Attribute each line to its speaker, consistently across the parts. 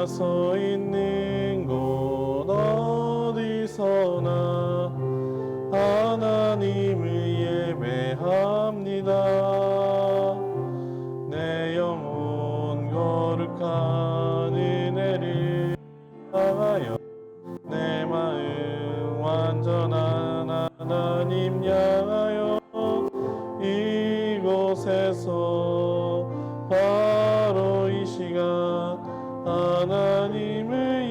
Speaker 1: 서 있는 곳 어디서나 하나님을 예배합니다. 내 영혼 거룩한 은혜를 향하여 내 마음 완전한 하나님 향하여 이곳에서 바로 이 시간 하나님을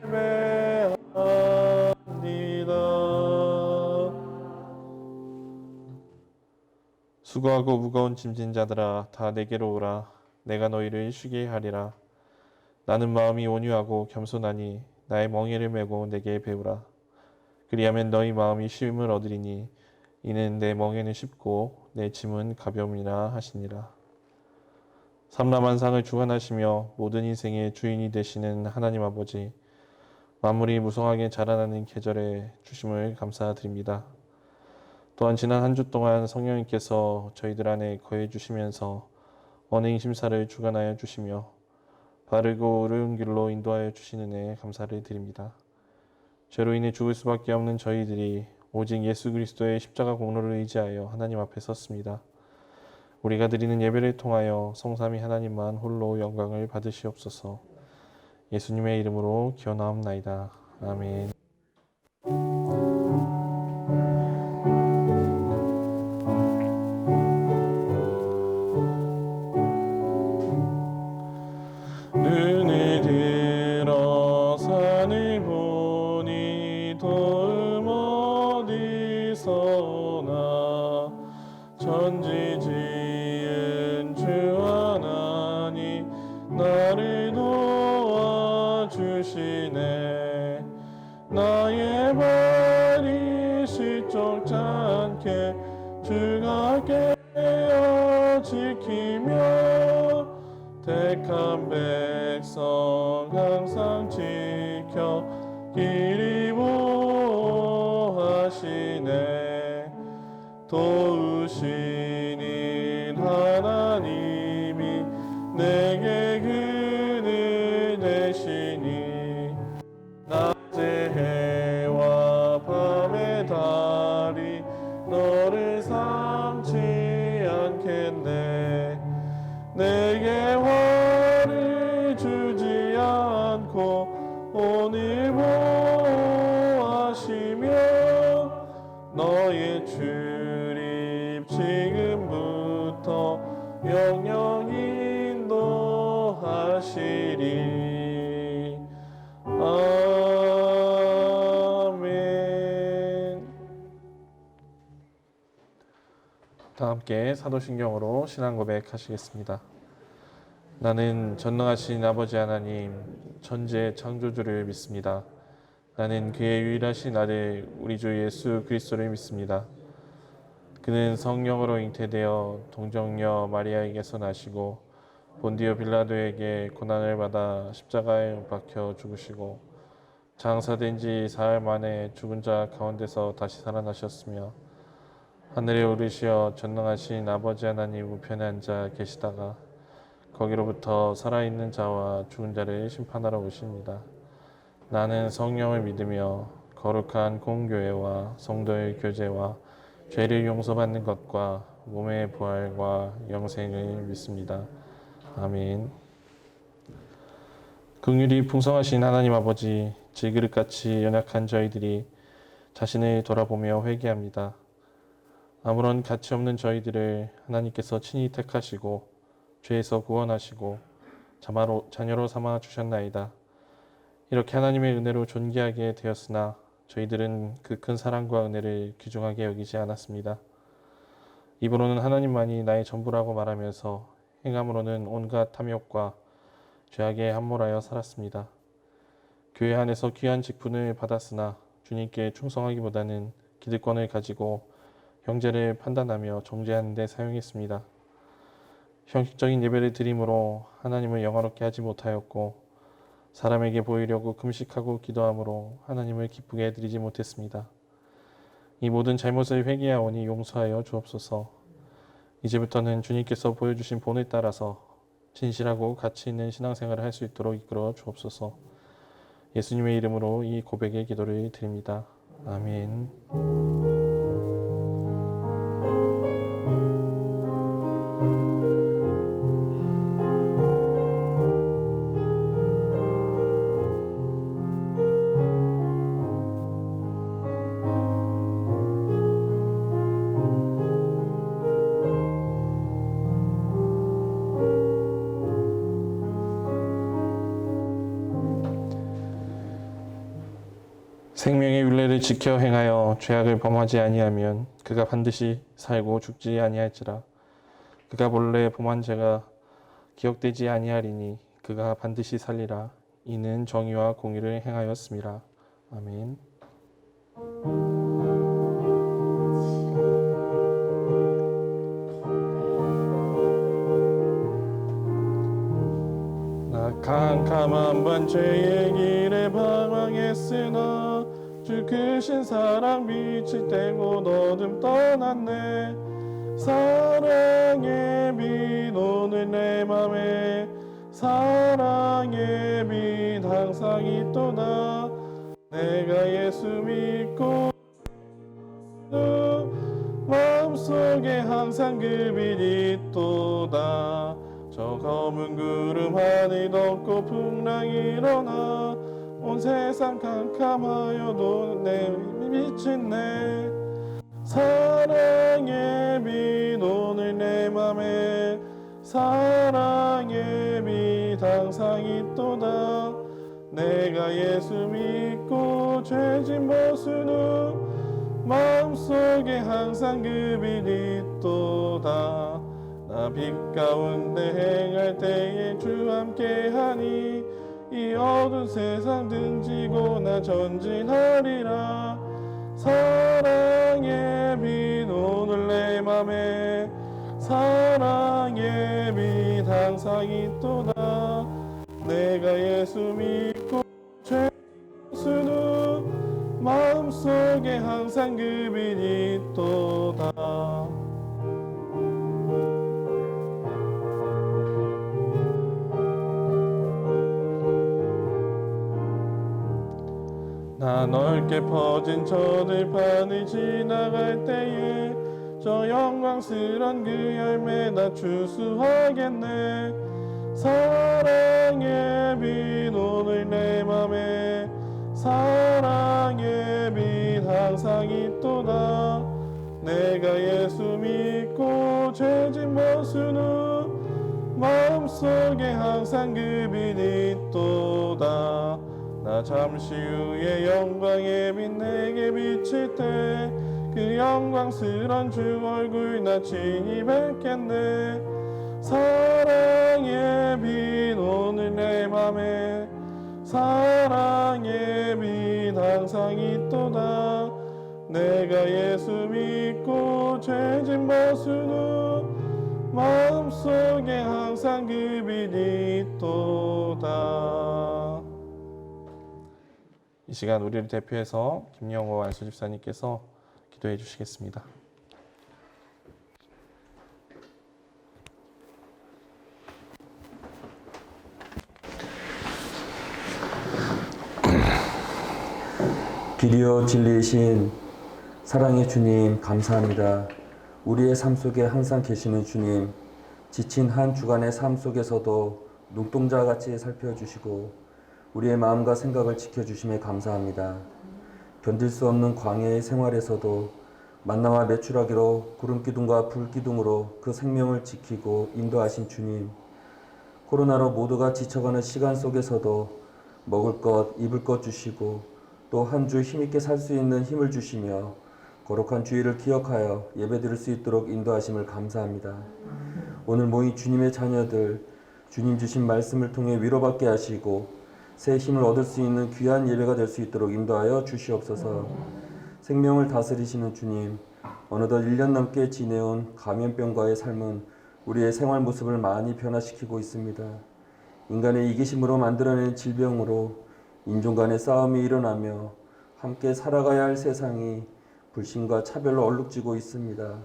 Speaker 1: 예배합니다. 수고하고 무거운 짐진 자들아 다 내게로 오라. 내가 너희를 쉬게 하리라. 나는 마음이 온유하고 겸손하니 나의 멍에를 메고 내게 배우라. 그리하면 너희 마음이 쉼을 얻으리니 이는 내 멍에는 쉽고 내 짐은 가벼움이라 하시니라. 삼라만상을 주관하시며 모든 인생의 주인이 되시는 하나님 아버지, 만물이 무성하게 자라나는 계절에 주심을 감사드립니다. 또한 지난 한 주 동안 성령님께서 저희들 안에 거해 주시면서 언행 심사를 주관하여 주시며 바르고 옳은 길로 인도하여 주시는 애 감사를 드립니다. 죄로 인해 죽을 수밖에 없는 저희들이 오직 예수 그리스도의 십자가 공로를 의지하여 하나님 앞에 섰습니다. 우리가 드리는 예배를 통하여 성삼위 하나님만 홀로 영광을 받으시옵소서. 예수님의 이름으로 기원하옵나이다. 아멘. 눈을 들어 산을 보니 도움 어디서나 천지 지은 주 하나님 나를 도와주시네. 나의 발이 실족지 않게 주가 깨어 지키며 택한 백성 항상 지켜 길이 보호하시네. 도우시는 하나님이 내게 그늘 되시니 낮의 해와 밤의 달이 너를 삼지 않겠네. 내게 화를 주지 않고 오늘 보호하시며 너의 출입 지금부터 영영 인도하시리. 아멘. 다 함께 사도신경으로 신앙 고백하시겠습니다. 나는 전능하신 아버지 하나님 천지의 창조주를 믿습니다. 나는 그의 유일하신 아들 우리 주 예수 그리스도를 믿습니다. 그는 성령으로 잉태되어 동정녀 마리아에게서 나시고 본디오 빌라도에게 고난을 받아 십자가에 못 박혀 죽으시고 장사된 지 사흘 만에 죽은 자 가운데서 다시 살아나셨으며 하늘에 오르시어 전능하신 아버지 하나님 우편에 앉아 계시다가 거기로부터 살아있는 자와 죽은 자를 심판하러 오십니다. 나는 성령을 믿으며 거룩한 공교회와 성도의 교제와 죄를 용서받는 것과 몸의 부활과 영생을 믿습니다. 아멘. 긍휼이 풍성하신 하나님 아버지, 질그릇같이 연약한 저희들이 자신을 돌아보며 회개합니다. 아무런 가치 없는 저희들을 하나님께서 친히 택하시고 죄에서 구원하시고 자녀로 삼아 주셨나이다. 이렇게 하나님의 은혜로 존귀하게 되었으나 저희들은 그 큰 사랑과 은혜를 귀중하게 여기지 않았습니다. 입으로는 하나님만이 나의 전부라고 말하면서 행함으로는 온갖 탐욕과 죄악에 함몰하여 살았습니다. 교회 안에서 귀한 직분을 받았으나 주님께 충성하기보다는 기득권을 가지고 형제를 판단하며 정죄하는 데 사용했습니다. 형식적인 예배를 드림으로 하나님을 영화롭게 하지 못하였고 사람에게 보이려고 금식하고 기도함으로 하나님을 기쁘게 해드리지 못했습니다. 이 모든 잘못을 회개하오니 용서하여 주옵소서. 이제부터는 주님께서 보여주신 본을 따라서 진실하고 가치 있는 신앙생활을 할 수 있도록 이끌어 주옵소서. 예수님의 이름으로 이 고백의 기도를 드립니다. 아멘. 생명의 율례를 지켜 행하여 죄악을 범하지 아니하면 그가 반드시 살고 죽지 아니할지라. 그가 본래 범한 죄가 기억되지 아니하리니 그가 반드시 살리라. 이는 정의와 공의를 행하였음이라. 아멘. 나 캄캄한 밤 죄의 길에 방황했으나 주 크신 사랑 빛을 떼고 어둠 떠났네. 사랑의 빛 오늘 내 맘에 사랑의 빛 항상 있도다. 내가 예수 믿고 마음속에 항상 그 빛이 있도다. 저 검은 구름 하늘 덮고 풍랑이 일어나 온 세상 캄캄하여도 내 빛은 내 사랑의 빛 오늘 내 맘에 사랑의 빛 항상 있도다. 내가 예수 믿고 죄진 벗은 마음속에 항상 그 빛이 있도다. 나 빛 가운데 행할 때에 주 함께하니 이 어두운 세상 등지고 나 전진하리라. 사랑의 빛 오늘 내 맘에 사랑의 빛 항상 있도다. 내가 예수 믿고 죄 수는 마음속에 항상 그 빛이 있도다. 나 넓게 퍼진 저 들판을 지나갈 때에 저 영광스런 그 열매 다 추수하겠네. 사랑의 빛 오늘 내 맘에 사랑의 빛 항상 있도다. 내가 예수 믿고 죄진 벗은 마음속에 항상 그 빛이 있도다. 나 잠시 후에 영광의 빛 내게 비칠 때 그 영광스런 주 얼굴 나 친히 뵙겠네. 사랑의 빛 오늘 내 맘에 사랑의 빛 항상 있도다. 내가 예수 믿고 죄진 벗은 마음속에 항상 그 빛이 있도다. 이 시간 우리를 대표해서 김영호 안수 집사님께서 기도해 주시겠습니다.
Speaker 2: 길이요 진리이신 사랑의 주님 감사합니다. 우리의 삶 속에 항상 계시는 주님, 지친 한 주간의 삶 속에서도 눈동자와 같이 살펴주시고 우리의 마음과 생각을 지켜주심에 감사합니다. 견딜 수 없는 광야의 생활에서도 만나와 메추라기로 구름기둥과 불기둥으로 그 생명을 지키고 인도하신 주님, 코로나로 모두가 지쳐가는 시간 속에서도 먹을 것, 입을 것 주시고 또 한 주 힘있게 살 수 있는 힘을 주시며 거룩한 주일을 기억하여 예배드릴 수 있도록 인도하심을 감사합니다. 오늘 모인 주님의 자녀들, 주님 주신 말씀을 통해 위로받게 하시고 새 힘을 얻을 수 있는 귀한 예배가 될 수 있도록 인도하여 주시옵소서. 생명을 다스리시는 주님, 어느덧 1년 넘게 지내온 감염병과의 삶은 우리의 생활 모습을 많이 변화시키고 있습니다. 인간의 이기심으로 만들어낸 질병으로 인종 간의 싸움이 일어나며 함께 살아가야 할 세상이 불신과 차별로 얼룩지고 있습니다.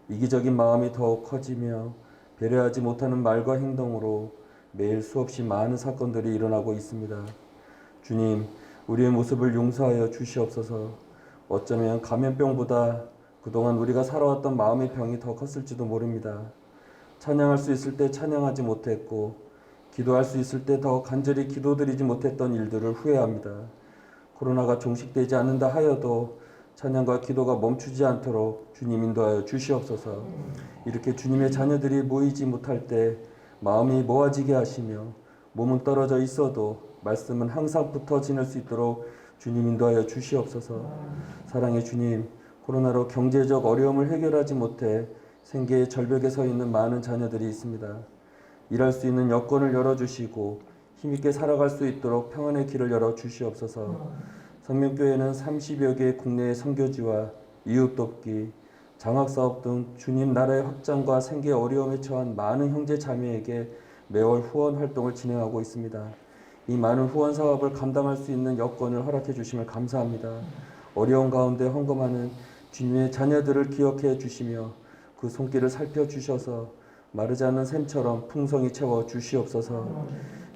Speaker 2: 이기적인 마음이 더욱 커지며 배려하지 못하는 말과 행동으로 매일 수없이 많은 사건들이 일어나고 있습니다. 주님, 우리의 모습을 용서하여 주시옵소서. 어쩌면 감염병보다 그동안 우리가 살아왔던 마음의 병이 더 컸을지도 모릅니다. 찬양할 수 있을 때 찬양하지 못했고, 기도할 수 있을 때 더 간절히 기도드리지 못했던 일들을 후회합니다. 코로나가 종식되지 않는다 하여도 찬양과 기도가 멈추지 않도록 주님 인도하여 주시옵소서. 이렇게 주님의 자녀들이 모이지 못할 때 마음이 모아지게 하시며 몸은 떨어져 있어도 말씀은 항상 붙어 지낼 수 있도록 주님 인도하여 주시옵소서. 사랑의 주님, 코로나로 경제적 어려움을 해결하지 못해 생계의 절벽에 서 있는 많은 자녀들이 있습니다. 일할 수 있는 여건을 열어주시고 힘있게 살아갈 수 있도록 평안의 길을 열어 주시옵소서. 성명교회는 30여 개 국내의 선교지와 이웃돕기, 장학사업 등 주님 나라의 확장과 생계 어려움에 처한 많은 형제 자매에게 매월 후원 활동을 진행하고 있습니다. 이 많은 후원 사업을 감당할 수 있는 여건을 허락해 주심을 감사합니다. 어려운 가운데 헌금하는 주님의 자녀들을 기억해 주시며 그 손길을 살펴주셔서 마르지 않는 샘처럼 풍성히 채워 주시옵소서.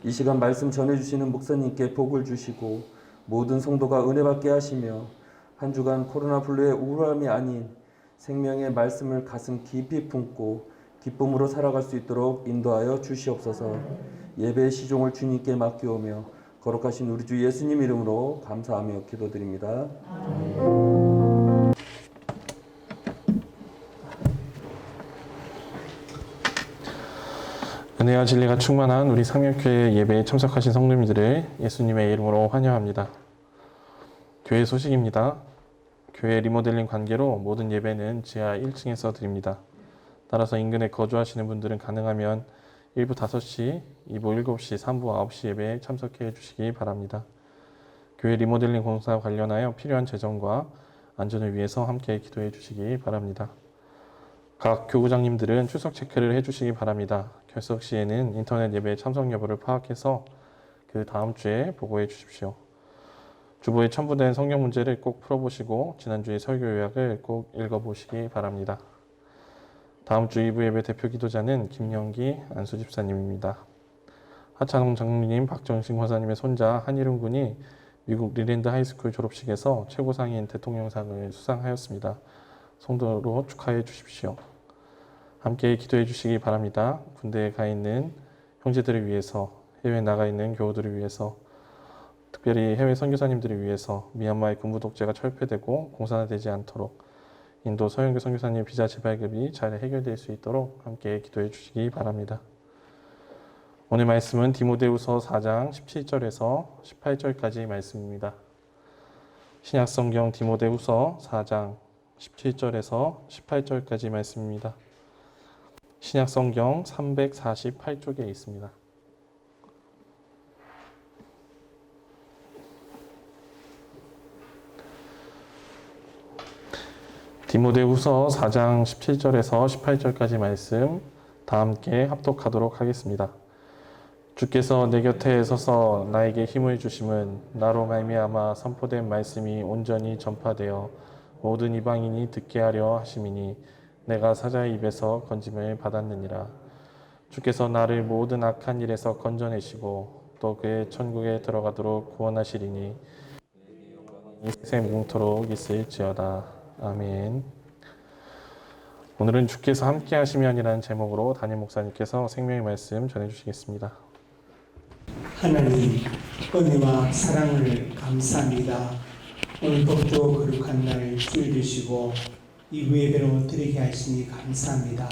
Speaker 2: 이 시간 말씀 전해주시는 목사님께 복을 주시고 모든 성도가 은혜 받게 하시며 한 주간 코로나 블루의 우울함이 아닌 생명의 말씀을 가슴 깊이 품고 기쁨으로 살아갈 수 있도록 인도하여 주시옵소서. 예배의 시종을 주님께 맡기오며 거룩하신 우리 주 예수님 이름으로 감사하며 기도드립니다.
Speaker 1: 은혜와 진리가 충만한 우리 상명교회 예배에 참석하신 성도님들을 예수님의 이름으로 환영합니다. 교회 소식입니다. 교회 리모델링 관계로 모든 예배는 지하 1층에서 드립니다. 따라서 인근에 거주하시는 분들은 가능하면 1부 5시, 2부 7시, 3부 9시 예배에 참석해 주시기 바랍니다. 교회 리모델링 공사 관련하여 필요한 재정과 안전을 위해서 함께 기도해 주시기 바랍니다. 각 교구장님들은 출석 체크를 해주시기 바랍니다. 결석 시에는 인터넷 예배 참석 여부를 파악해서 그 다음 주에 보고해 주십시오. 주보에 첨부된 성경 문제를 꼭 풀어보시고 지난주의 설교 요약을 꼭 읽어보시기 바랍니다. 다음 주 2부 예배 대표 기도자는 김영기 안수 집사님입니다. 하찬홍 장로님, 박정신 권사님의 손자 한일훈 군이 미국 리랜드 하이스쿨 졸업식에서 최고상인 대통령상을 수상하였습니다. 성도로 축하해 주십시오. 함께 기도해 주시기 바랍니다. 군대에 가 있는 형제들을 위해서, 해외에 나가 있는 교우들을 위해서, 특별히 해외 선교사님들을 위해서 미얀마의 군부 독재가 철폐되고 공산화되지 않도록 인도 서영교 선교사님 비자 재발급이 잘 해결될 수 있도록 함께 기도해 주시기 바랍니다. 오늘 말씀은 디모데후서 4장 17절에서 18절까지 말씀입니다. 신약성경 디모데후서 4장 17절에서 18절까지 말씀입니다. 신약성경 348쪽에 있습니다. 디모데후서 4장 17절에서 18절까지 말씀 다 함께 합독하도록 하겠습니다. 주께서 내 곁에 서서 나에게 힘을 주심은 나로 말미암아 선포된 말씀이 온전히 전파되어 모든 이방인이 듣게 하려 하심이니 내가 사자의 입에서 건짐을 받았느니라. 주께서 나를 모든 악한 일에서 건져내시고 또 그의 천국에 들어가도록 구원하시리니 이 세세 무궁토록 있을지어다. 아멘. 오늘은 주께서 함께 하시면이라는 제목으로 담임 목사님께서 생명의 말씀 전해주시겠습니다.
Speaker 3: 하나님, 은혜와 사랑을 감사합니다. 오늘 법도 거룩한 날 주여 주시고 이후 예배로 드리게 하시니 감사합니다.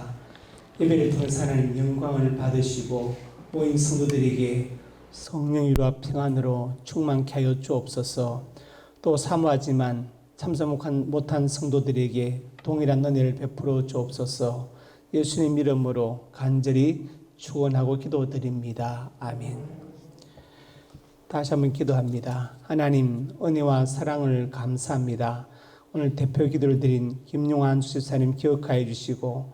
Speaker 3: 예배를 통해서 하나님 영광을 받으시고 모인 성도들에게 성령과 평안으로 충만케 하여 주옵소서. 또 사모하지만 참석 못한 성도들에게 동일한 은혜를 베풀어 주옵소서. 예수님 이름으로 간절히 축원하고 기도드립니다. 아멘. 다시 한번 기도합니다. 하나님, 은혜와 사랑을 감사합니다. 오늘 대표 기도를 드린 김용환 수집사님 기억하여 주시고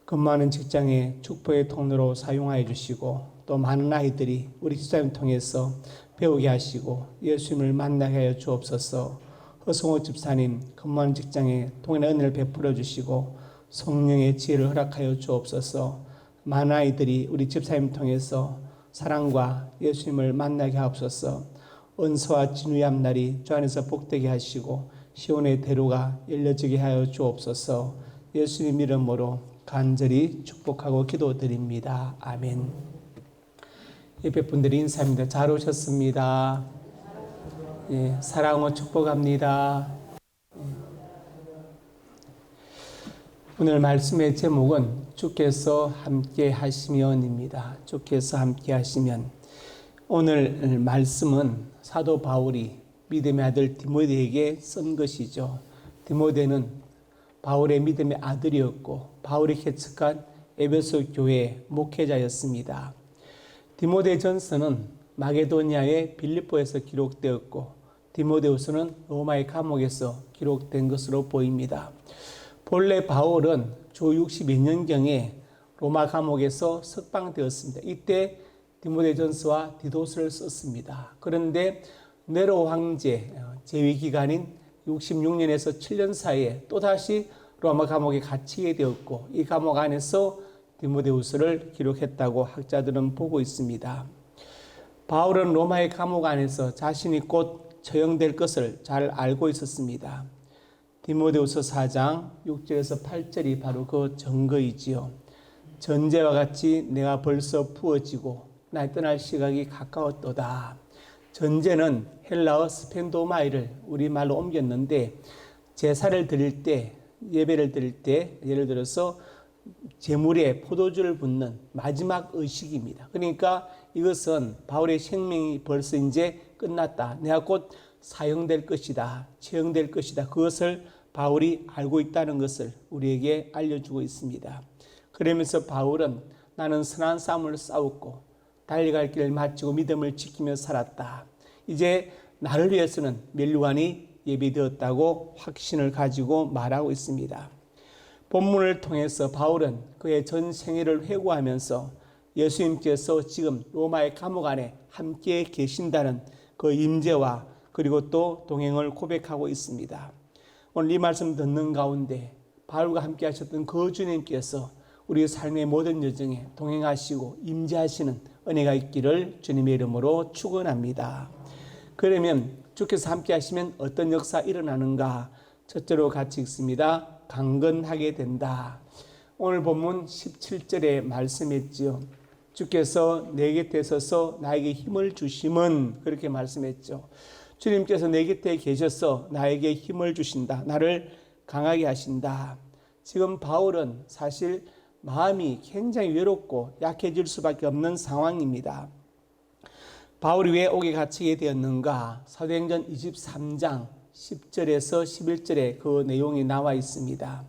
Speaker 3: 근무하는 직장의 축복의 통로로 사용하여 주시고 또 많은 아이들이 우리 집사님 통해서 배우게 하시고 예수님을 만나게 하여 주옵소서. 허성호 집사님 근무하는 직장에 동일한 은혜를 베풀어 주시고 성령의 지혜를 허락하여 주옵소서. 많은 아이들이 우리 집사님 통해서 사랑과 예수님을 만나게 하옵소서. 은사와 진유의 앞날이 주 안에서 복되게 하시고 시온의 대로가 열려지게 하여 주옵소서. 예수님 이름으로 간절히 축복하고 기도드립니다. 아멘. 예배분들이 인사합니다. 잘 오셨습니다. 예, 사랑으로 축복합니다. 오늘 말씀의 제목은 주께서 함께 하시면입니다. 주께서 함께 하시면. 오늘 말씀은 사도 바울이 믿음의 아들 디모데에게 쓴 것이죠. 디모데는 바울의 믿음의 아들이었고 바울이 개척한 에베소 교회 목회자였습니다. 디모데전서는 마게도니아의 빌립보에서 기록되었고 디모데후서는 로마의 감옥에서 기록된 것으로 보입니다. 본래 바울은 주 62년경에 로마 감옥에서 석방되었습니다. 이때 디모데전서와 디도서를 썼습니다. 그런데 네로 황제 재위 기간인 66년에서 7년 사이에 또다시 로마 감옥에 갇히게 되었고 이 감옥 안에서 디모데후서를 기록했다고 학자들은 보고 있습니다. 바울은 로마의 감옥 안에서 자신이 곧 처형될 것을 잘 알고 있었습니다. 디모데후서 4장 6절에서 8절이 바로 그 증거이지요. 전제와 같이 내가 벌써 부어지고 날 떠날 시각이 가까웠도다. 전제는 헬라어 스펜도마이를 우리말로 옮겼는데 제사를 드릴 때 예배를 드릴 때 예를 들어서 제물에 포도주를 붓는 마지막 의식입니다. 그러니까 이것은 바울의 생명이 벌써 이제 끝났다. 내가 곧 사형될 것이다. 처형될 것이다. 그것을 바울이 알고 있다는 것을 우리에게 알려주고 있습니다. 그러면서 바울은 나는 선한 싸움을 싸웠고 달려갈 길을 마치고 믿음을 지키며 살았다. 이제 나를 위해서는 면류관이 예비되었다고 확신을 가지고 말하고 있습니다. 본문을 통해서 바울은 그의 전 생애를 회고하면서 예수님께서 지금 로마의 감옥 안에 함께 계신다는 그 임재와 그리고 또 동행을 고백하고 있습니다. 오늘 이 말씀 듣는 가운데 바울과 함께 하셨던 그 주님께서 우리 삶의 모든 여정에 동행하시고 임재하시는 은혜가 있기를 주님의 이름으로 축원합니다. 그러면 주께서 함께 하시면 어떤 역사 일어나는가? 첫째로 같이 읽습니다. 강건하게 된다. 오늘 본문 17절에 말씀했지요. 주께서 내 곁에 서서 나에게 힘을 주심은 그렇게 말씀했죠. 주님께서 내 곁에 계셔서 나에게 힘을 주신다. 나를 강하게 하신다. 지금 바울은 사실 마음이 굉장히 외롭고 약해질 수밖에 없는 상황입니다. 바울이 왜 옥에 갇히게 되었는가? 사도행전 23장 10절에서 11절에 그 내용이 나와 있습니다.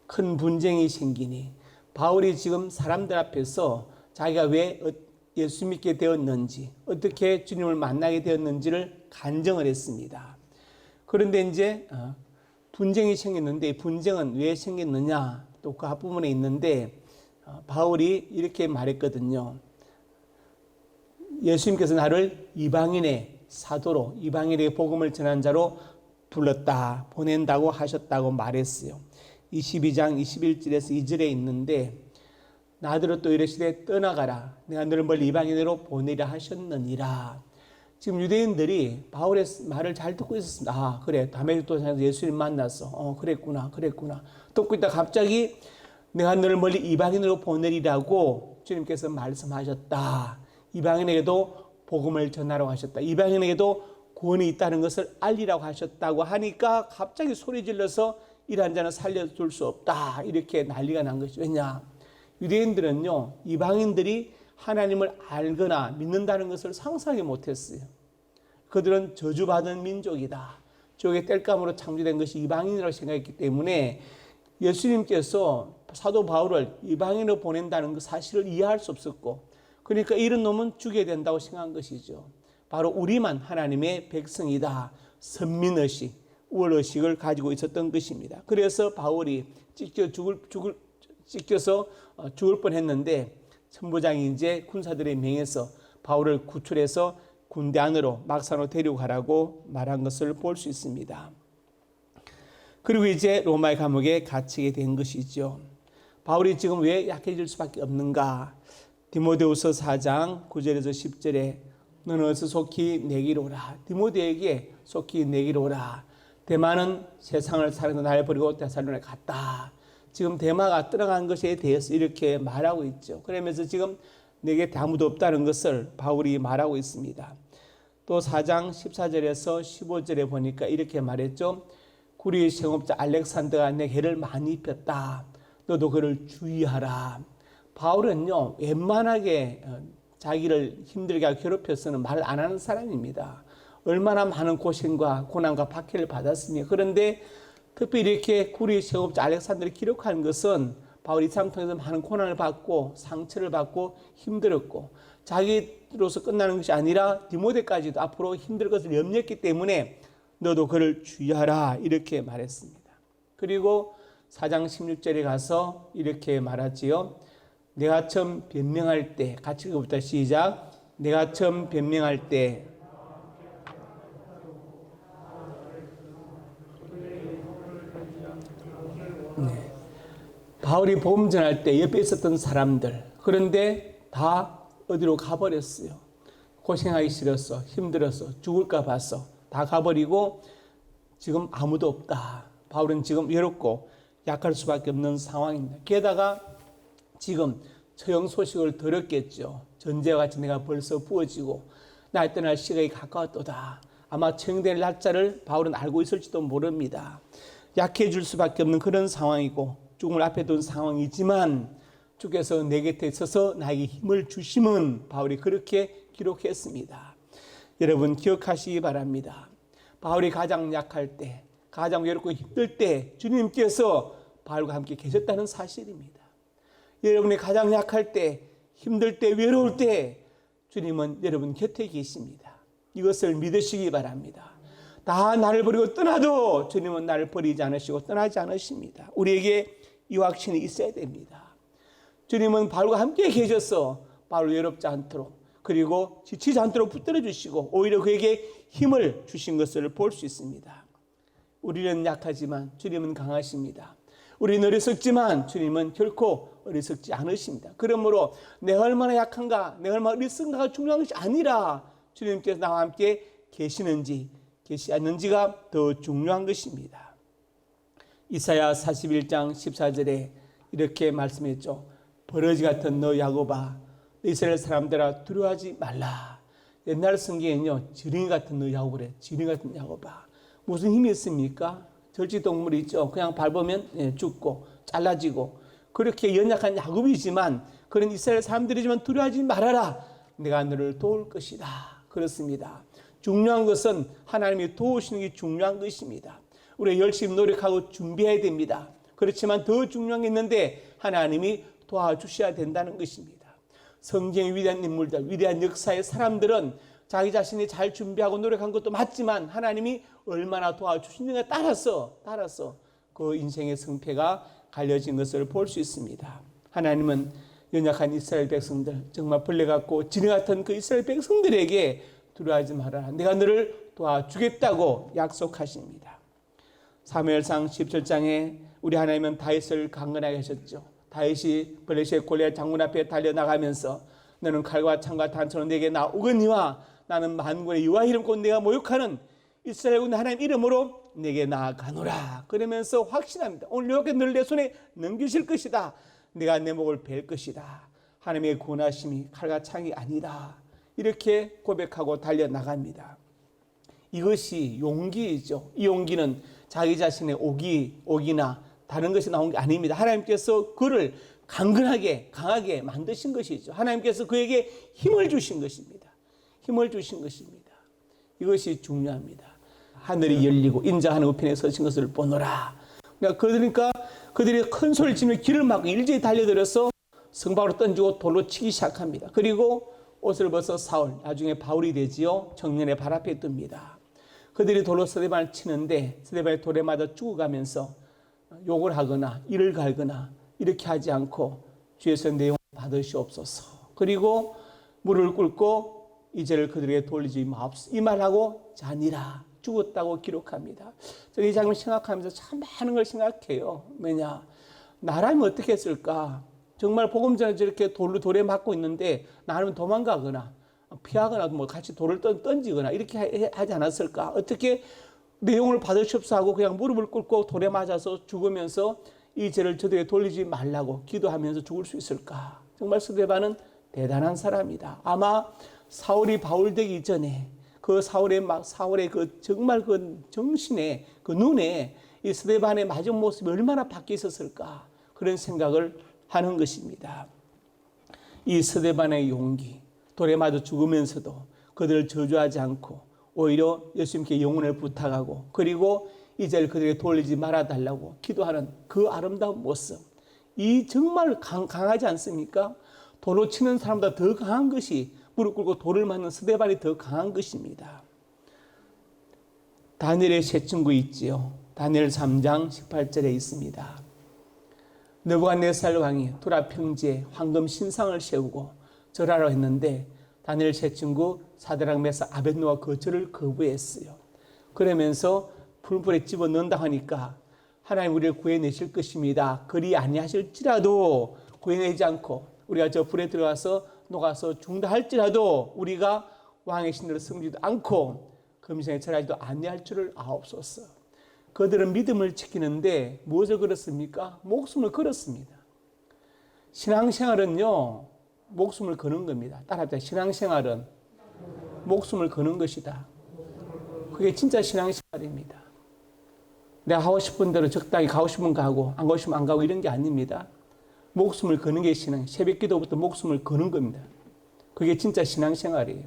Speaker 3: 큰 분쟁이 생기니 바울이 지금 사람들 앞에서 자기가 왜 예수 믿게 되었는지 어떻게 주님을 만나게 되었는지를 간증을 했습니다. 그런데 이제 분쟁이 생겼는데 이 분쟁은 왜 생겼느냐 또 그 앞부분에 있는데 바울이 이렇게 말했거든요. 예수님께서 나를 이방인의 사도로 이방인에게 복음을 전한 자로 불렀다 보낸다고 하셨다고 말했어요. 22장 21절에서 2절에 있는데 나더러 또 이르시되 떠나가라 내가 너를 멀리 이방인으로 보내리라 하셨느니라. 지금 유대인들이 바울의 말을 잘 듣고 있었습니다. 아 그래 다메섹도에서 예수님 만났어. 그랬구나. 듣고 있다 갑자기 내가 너를 멀리 이방인으로 보내리라고 주님께서 말씀하셨다. 이방인에게도 복음을 전하라고 하셨다. 이방인에게도 구원이 있다는 것을 알리라고 하셨다고 하니까 갑자기 소리 질러서 이러한 자는 살려둘 수 없다. 이렇게 난리가 난 것이죠. 왜냐? 유대인들은요, 이방인들이 하나님을 알거나 믿는다는 것을 상상하지 못했어요. 그들은 저주받은 민족이다. 지옥의 땔감으로 창조된 것이 이방인이라고 생각했기 때문에 예수님께서 사도 바울을 이방인으로 보낸다는 그 사실을 이해할 수 없었고 그러니까 이런 놈은 죽여야 된다고 생각한 것이죠. 바로 우리만 하나님의 백성이다. 선민의식, 우월의식을 가지고 있었던 것입니다. 그래서 바울이 찢겨서 죽을 뻔했는데 천부장이 이제 군사들의 명에서 바울을 구출해서 군대 안으로 막산으로 데려가라고 말한 것을 볼 수 있습니다. 그리고 이제 로마의 감옥에 갇히게 된 것이죠. 바울이 지금 왜 약해질 수밖에 없는가? 디모데후서 4장 9절에서 10절에 너는 어서 속히 내기로 오라. 디모데에게 속히 내기로 오라. 대마는 세상을 사랑하는 날 버리고 데살로니가에 갔다. 지금 대마가 떠나간 것에 대해서 이렇게 말하고 있죠. 그러면서 지금 내게 아무도 없다는 것을 바울이 말하고 있습니다. 또 4장 14절에서 15절에 보니까 이렇게 말했죠. 구리의 생업자 알렉산더가 내 해를 많이 입혔다. 너도 그를 주의하라. 바울은요, 웬만하게 자기를 힘들게 하고 괴롭혀서는 말을 안 하는 사람입니다. 얼마나 많은 고생과 고난과 박해를 받았으니. 그런데 특별히 이렇게 구리 세업자 알렉산더를 기록하는 것은 바울이 이 삶 통해서 많은 고난을 받고 상처를 받고 힘들었고 자기로서 끝나는 것이 아니라 디모데까지도 앞으로 힘들 것을 염려했기 때문에 너도 그를 주의하라 이렇게 말했습니다. 그리고 4장 16절에 가서 이렇게 말하지요. 내가 처음 변명할 때, 같이 읽어부터 시작. 내가 처음 변명할 때 바울이 복음 전할 때 옆에 있었던 사람들, 그런데 다 어디로 가버렸어요. 고생하기 싫었어, 힘들었어, 죽을까 봐서 다 가버리고 지금 아무도 없다. 바울은 지금 외롭고 약할 수밖에 없는 상황입니다. 게다가 지금 처형 소식을 들었겠죠. 전제와 같이 내가 벌써 부어지고 날 떠날 시간이 가까웠도다. 아마 처형될 날짜를 바울은 알고 있을지도 모릅니다. 약해질 수밖에 없는 그런 상황이고 죽음을 앞에 둔 상황이지만 주께서 내 곁에 있어서 나에게 힘을 주심은 바울이 그렇게 기록했습니다. 여러분 기억하시기 바랍니다. 바울이 가장 약할 때, 가장 외롭고 힘들 때 주님께서 바울과 함께 계셨다는 사실입니다. 여러분이 가장 약할 때, 힘들 때, 외로울 때 주님은 여러분 곁에 계십니다. 이것을 믿으시기 바랍니다. 다 나를 버리고 떠나도 주님은 나를 버리지 않으시고 떠나지 않으십니다. 우리에게 이 확신이 있어야 됩니다. 주님은 바울과 함께 계셔서 바울 외롭지 않도록 그리고 지치지 않도록 붙들어 주시고 오히려 그에게 힘을 주신 것을 볼 수 있습니다. 우리는 약하지만 주님은 강하십니다. 우리는 어리석지만 주님은 결코 어리석지 않으십니다. 그러므로 내가 얼마나 약한가, 내가 얼마나 어리석은가가 중요한 것이 아니라 주님께서 나와 함께 계시는지 계시지 않는지가 더 중요한 것입니다. 이사야 41장 14절에 이렇게 말씀했죠. 버러지 같은 너 야곱아, 이스라엘 사람들아 두려워하지 말라. 옛날 성경에는요, 지렁이 같은 너 야곱이래. 지렁이 같은 야곱아. 무슨 힘이 있습니까? 절지동물이 있죠. 그냥 밟으면 죽고 잘라지고 그렇게 연약한 야곱이지만 그런 이스라엘 사람들이지만 두려워하지 말아라. 내가 너를 도울 것이다. 그렇습니다. 중요한 것은 하나님이 도우시는 게 중요한 것입니다. 우리가 열심히 노력하고 준비해야 됩니다. 그렇지만 더 중요한 게 있는데 하나님이 도와주셔야 된다는 것입니다. 성경의 위대한 인물들, 위대한 역사의 사람들은 자기 자신이 잘 준비하고 노력한 것도 맞지만 하나님이 얼마나 도와주시는가에 따라서 그 인생의 승패가 갈려진 것을 볼 수 있습니다. 하나님은 연약한 이스라엘 백성들, 정말 벌레 같고 지렁이 같은 그 이스라엘 백성들에게 두려워하지 말아라. 내가 너를 도와주겠다고 약속하십니다. 사무엘상 17장에 우리 하나님은 다윗을 강건하게 하셨죠. 다윗이 블레셋 골리앗 장군 앞에 달려나가면서 너는 칼과 창과 단처로 내게 나오거니와 나는 만군의 여호와 이름 곧 내가 모욕하는 이스라엘 군 하나님 이름으로 내게 나아가노라. 그러면서 확신합니다. 오늘 여호와께 너를 내 손에 넘기실 것이다. 내가 내 목을 벨 것이다. 하나님의 구원하심이 칼과 창이 아니다. 이렇게 고백하고 달려나갑니다. 이것이 용기이죠. 이 용기는 자기 자신의 오기나 다른 것이 나온 게 아닙니다. 하나님께서 그를 강건하게 강하게 만드신 것이죠. 하나님께서 그에게 힘을 주신 것입니다. 힘을 주신 것입니다. 이것이 중요합니다. 하늘이 열리고 인자하는 우편에 서신 것을 보노라. 그러니까 그들이 큰 소리를 치며 길을 막고 일제히 달려들어서 성박으로 던지고 돌로 치기 시작합니다. 그리고 옷을 벗어 사울, 나중에 바울이 되지요. 정년의 발 앞에 뜹니다. 그들이 돌로 스데반을 치는데 스데반이 돌에 맞아 죽어가면서 욕을 하거나 이를 갈거나 이렇게 하지 않고 주에서 내용을 받으시옵소서. 그리고 무릎을 꿇고 이제를 그들에게 돌리지 마옵소서. 이 말하고 자니라
Speaker 4: 죽었다고 기록합니다. 저는 이 장면 생각하면서 참 많은 걸 생각해요. 왜냐, 나라면 어떻게 했을까? 정말 복음 전에 저렇게 돌에 맞고 있는데 나는 도망가거나 피하거나 뭐 같이 돌을 던지거나 이렇게 하지 않았을까? 어떻게 내용을 받으십사 하고 그냥 무릎을 꿇고 돌에 맞아서 죽으면서 이 죄를 저들에게 돌리지 말라고 기도하면서 죽을 수 있을까? 정말 스데반은 대단한 사람이다. 아마 사울이 바울 되기 전에 그 사울의 그 정말 그 정신에 그 눈에 이 스데반의 마지막 모습이 얼마나 바뀌어 있었을까? 그런 생각을 하는 것입니다. 이 스데반의 용기, 돌에 맞아 죽으면서도 그들을 저주하지 않고 오히려 예수님께 영혼을 부탁하고 그리고 이제를 그들에게 돌리지 말아달라고 기도하는 그 아름다운 모습, 이 정말 강하지 않습니까? 돌로 치는 사람보다 더 강한 것이 무릎 꿇고 돌을 맞는 스데반이 더 강한 것입니다. 다니엘의 세 친구 있지요. 다니엘 3장 18절에 있습니다. 느부갓네살 왕이 두라 평지에 황금 신상을 세우고 절하러 했는데 다니엘 세 친구 사드락 메삭 아벳노가 그 절을 거부했어요. 그러면서 풀불에 집어넣는다 하니까 하나님 우리를 구해내실 것입니다. 그리 아니하실지라도 구해내지 않고 우리가 저 불에 들어가서 녹아서 죽는다 할지라도 우리가 왕의 신들을 섬기지도 않고 금생에 절하지도 아니할 줄을 아옵소서. 그들은 믿음을 지키는데 무엇을 걸었습니까? 목숨을 걸었습니다. 신앙생활은요, 목숨을 거는 겁니다. 따라합시다. 신앙생활은 목숨을 거는 것이다. 그게 진짜 신앙생활입니다. 내가 하고 싶은 대로 적당히 가고 싶으면 가고 안 가고 싶으면 안 가고 이런 게 아닙니다. 목숨을 거는 게 신앙. 새벽 기도부터 목숨을 거는 겁니다. 그게 진짜 신앙생활이에요.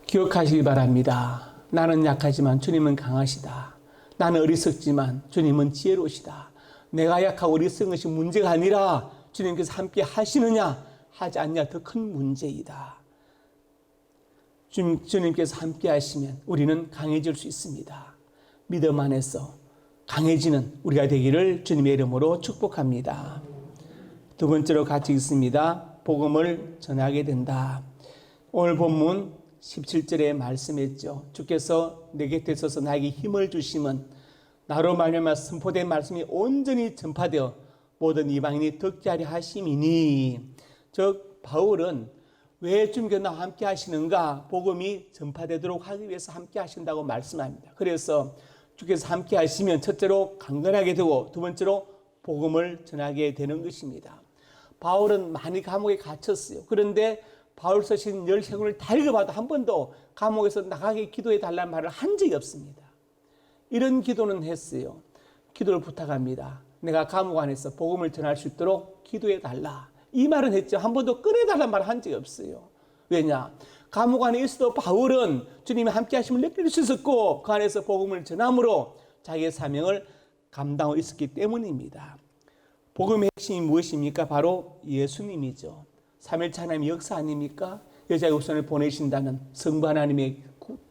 Speaker 4: 기억하시기 바랍니다. 나는 약하지만 주님은 강하시다. 나는 어리석지만 주님은 지혜로우시다. 내가 약하고 어리석은 것이 문제가 아니라 주님께서 함께 하시느냐 하지 않냐 더 큰 문제이다. 주님께서 함께 하시면 우리는 강해질 수 있습니다. 믿음 안에서 강해지는 우리가 되기를 주님의 이름으로 축복합니다. 두 번째로 같이 읽습니다. 복음을 전하게 된다. 오늘 본문 17절에 말씀했죠. 주께서 내 곁에 있어서 나에게 힘을 주심은 나로 말미암아 선포된 말씀이 온전히 전파되어 모든 이방인이 듣게 하려 하심이니. 즉 바울은 왜 주님께서 나와 함께 하시는가? 복음이 전파되도록 하기 위해서 함께 하신다고 말씀합니다. 그래서 주께서 함께 하시면 첫째로 강건하게 되고 두 번째로 복음을 전하게 되는 것입니다. 바울은 많이 감옥에 갇혔어요. 그런데 바울 쓰신 10행을 다 읽어봐도 한 번도 감옥에서 나가게 기도해 달라는 말을 한 적이 없습니다. 이런 기도는 했어요. 기도를 부탁합니다. 내가 감옥 안에서 복음을 전할 수 있도록 기도해 달라. 이 말은 했죠. 한 번도 꺼내달라는 말을 한 적이 없어요. 왜냐? 감옥 안에 있어도 바울은 주님이 함께 하심을 느낄 수 있었고 그 안에서 복음을 전함으로 자기의 사명을 감당하고 있었기 때문입니다. 복음의 핵심이 무엇입니까? 바로 예수님이죠. 3일차 하나님의 역사 아닙니까? 여자의 후손을 보내신다는 성부 하나님의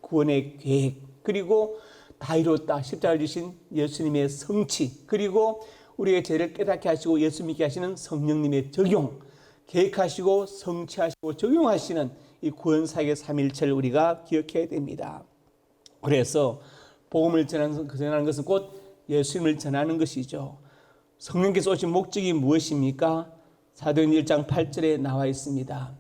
Speaker 4: 구원의 계획, 그리고 다 이뤘다 십자가를 지신 예수님의 성취, 그리고 우리의 죄를 깨닫게 하시고 예수 믿게 하시는 성령님의 적용, 계획하시고 성취하시고 적용하시는 이 구원사역의 3일체를 우리가 기억해야 됩니다. 그래서 복음을 전하는 것은 곧 예수님을 전하는 것이죠. 성령께서 오신 목적이 무엇입니까? 사도행 1장 8절에 나와 있습니다.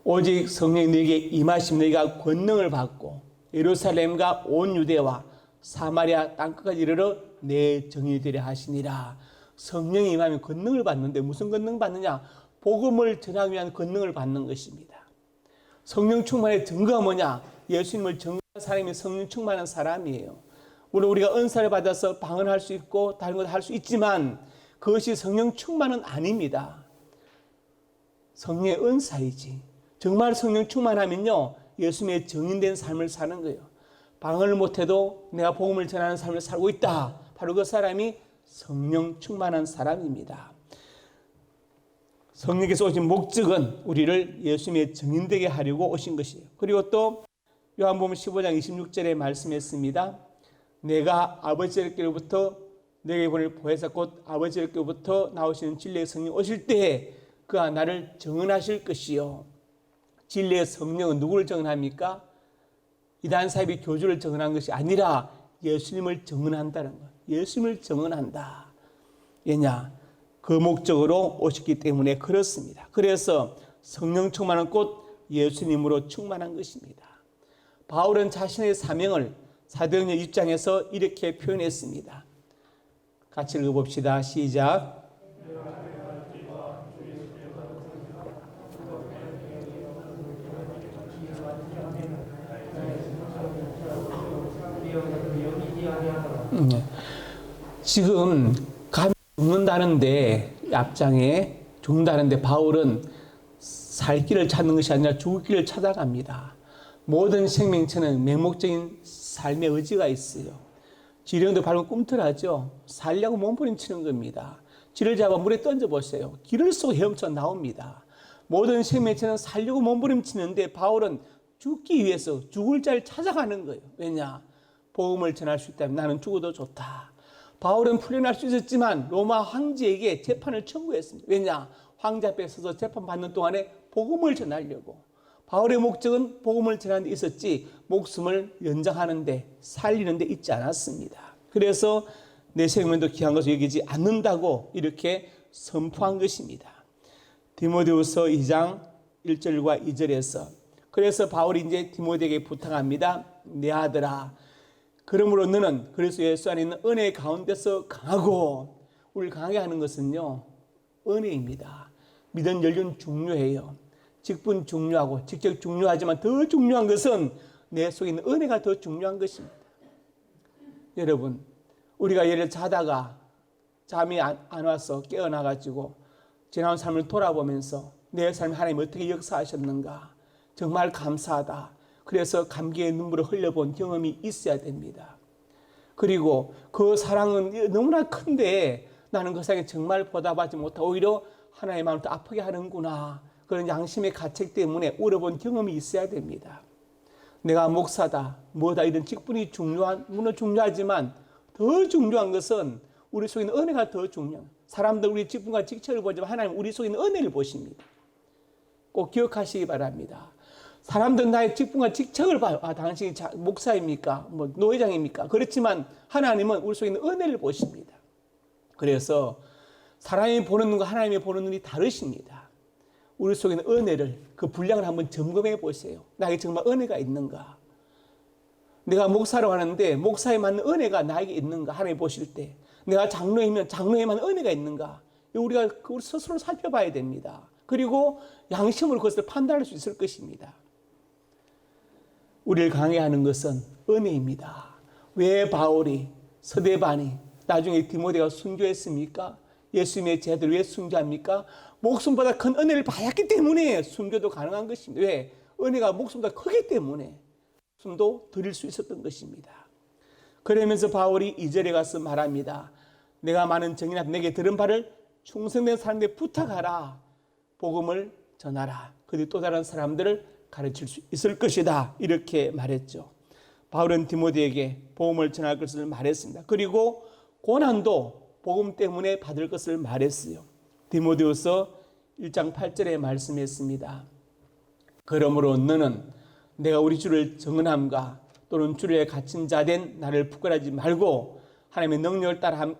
Speaker 4: 오직 성령이 너에게 임하시면 너희가 권능을 받고 예루살렘과 온 유대와 사마리아 땅끝까지 이르러 내 정인이 되려 하시니라. 성령이 임하면 권능을 받는데 무슨 권능 받느냐? 복음을 전하기 위한 권능을 받는 것입니다. 성령 충만의 증거가 뭐냐? 예수님을 증거한 사람이 성령 충만한 사람이에요. 물론 우리가 은사를 받아서 방언할 수 있고 다른 것 할 수 있지만 그것이 성령 충만은 아닙니다. 성령의 은사이지. 정말 성령 충만하면요, 예수님의 정인된 삶을 사는 거예요. 방언을 못해도 내가 복음을 전하는 삶을 살고 있다. 바로 그 사람이 성령 충만한 사람입니다. 성령께서 오신 목적은 우리를 예수님의 정인되게 하려고 오신 것이에요. 그리고 또 요한복음 15장 26절에 말씀했습니다. 내가 아버지께로부터 내게 보낼 보혜사 곧 아버지께로부터 나오시는 진리의 성령 오실 때에 그가 나를 정언하실 것이요. 진리의 성령은 누구를 정언합니까? 이단 사입이 교주를 정언한 것이 아니라 예수님을 정언한다는 거예요. 예수님을 정언한다. 왜냐? 그 목적으로 오셨기 때문에 그렇습니다. 그래서 성령 충만은 곧 예수님으로 충만한 것입니다. 바울은 자신의 사명을 사도행전 6장에서 이렇게 표현했습니다. 같이 읽어봅시다. 시작. 지금 감히 죽는다는데, 앞장에 죽는다는데 바울은 살 길을 찾는 것이 아니라 죽을 길을 찾아갑니다. 모든 생명체는 맹목적인 삶의 의지가 있어요. 지령도 밟으면 꿈틀하죠. 살려고 몸부림치는 겁니다. 쥐를 잡아 물에 던져보세요. 길을 속 헤엄쳐 나옵니다. 모든 생명체는 살려고 몸부림치는데 바울은 죽기 위해서 죽을 자를 찾아가는 거예요. 왜냐? 복음을 전할 수 있다면 나는 죽어도 좋다. 바울은 풀려날 수 있었지만 로마 황제에게 재판을 청구했습니다. 왜냐? 황제 앞에 서서 재판받는 동안에 복음을 전하려고. 바울의 목적은 복음을 전하는 데 있었지 목숨을 연장하는 데 살리는 데 있지 않았습니다. 그래서 내 생명도 귀한 것을 여기지 않는다고 이렇게 선포한 것입니다. 디모데후서 2장 1절과 2절에서 그래서 바울이 이제 디모데에게 부탁합니다. 내 아들아, 그러므로 너는 그리스도 예수 안에 있는 은혜 가운데서 강하고, 우리를 강하게 하는 것은요 은혜입니다. 믿음 연륜 중요해요. 직분 중요하고 직접 중요하지만 더 중요한 것은 내 속에 있는 은혜가 더 중요한 것입니다. 여러분, 우리가 예를 자다가 잠이 안 와서 깨어나가지고 지나온 삶을 돌아보면서 내 삶에 하나님 어떻게 역사하셨는가 정말 감사하다. 그래서 감개의 눈물을 흘려본 경험이 있어야 됩니다. 그리고 그 사랑은 너무나 큰데 나는 그 사랑에 정말 보답하지 못하고 오히려 하나님의 마음을 더 아프게 하는구나. 그런 양심의 가책 때문에 울어본 경험이 있어야 됩니다. 내가 목사다, 뭐다 이런 직분이 물론 중요하지만 더 중요한 것은 우리 속에 있는 은혜가 더 중요해요. 사람들 우리 직분과 직책을 보지만 하나님 우리 속에 있는 은혜를 보십니다. 꼭 기억하시기 바랍니다. 사람들은 나의 직분과 직책을 봐요. 아, 당신이 목사입니까? 뭐 노회장입니까? 그렇지만 하나님은 우리 속에 있는 은혜를 보십니다. 그래서 사람이 보는 눈과 하나님이 보는 눈이 다르십니다. 우리 속에 있는 은혜를, 그 분량을 한번 점검해 보세요. 나에게 정말 은혜가 있는가? 내가 목사로 하는데 목사에 맞는 은혜가 나에게 있는가? 하나님 보실 때. 내가 장로이면 장로에 맞는 은혜가 있는가? 우리가 우리 스스로 살펴봐야 됩니다. 그리고 양심으로 그것을 판단할 수 있을 것입니다. 우리를 강하게 하는 것은 은혜입니다. 왜 바울이, 서대반이, 나중에 디모데가 순교했습니까? 예수님의 제자들 왜 순교합니까? 목숨보다 큰 은혜를 받았기 때문에 순교도 가능한 것입니다. 왜? 은혜가 목숨보다 크기 때문에 목숨도 드릴 수 있었던 것입니다. 그러면서 바울이 2절에 가서 말합니다. 내가 많은 정인 앞에 내게 들은 바를 충성된 사람들에게 부탁하라. 복음을 전하라. 그들이 또 다른 사람들을 가르칠 수 있을 것이다. 이렇게 말했죠. 바울은 디모데에게 복음을 전할 것을 말했습니다. 그리고 고난도 복음 때문에 받을 것을 말했어요. 디모데후서 1장 8절에 말씀했습니다. 그러므로 너는 내가 우리 주를 정언함과 또는 주를 갇힌 자 된 나를 부끄러워하지 말고 하나님의 능력을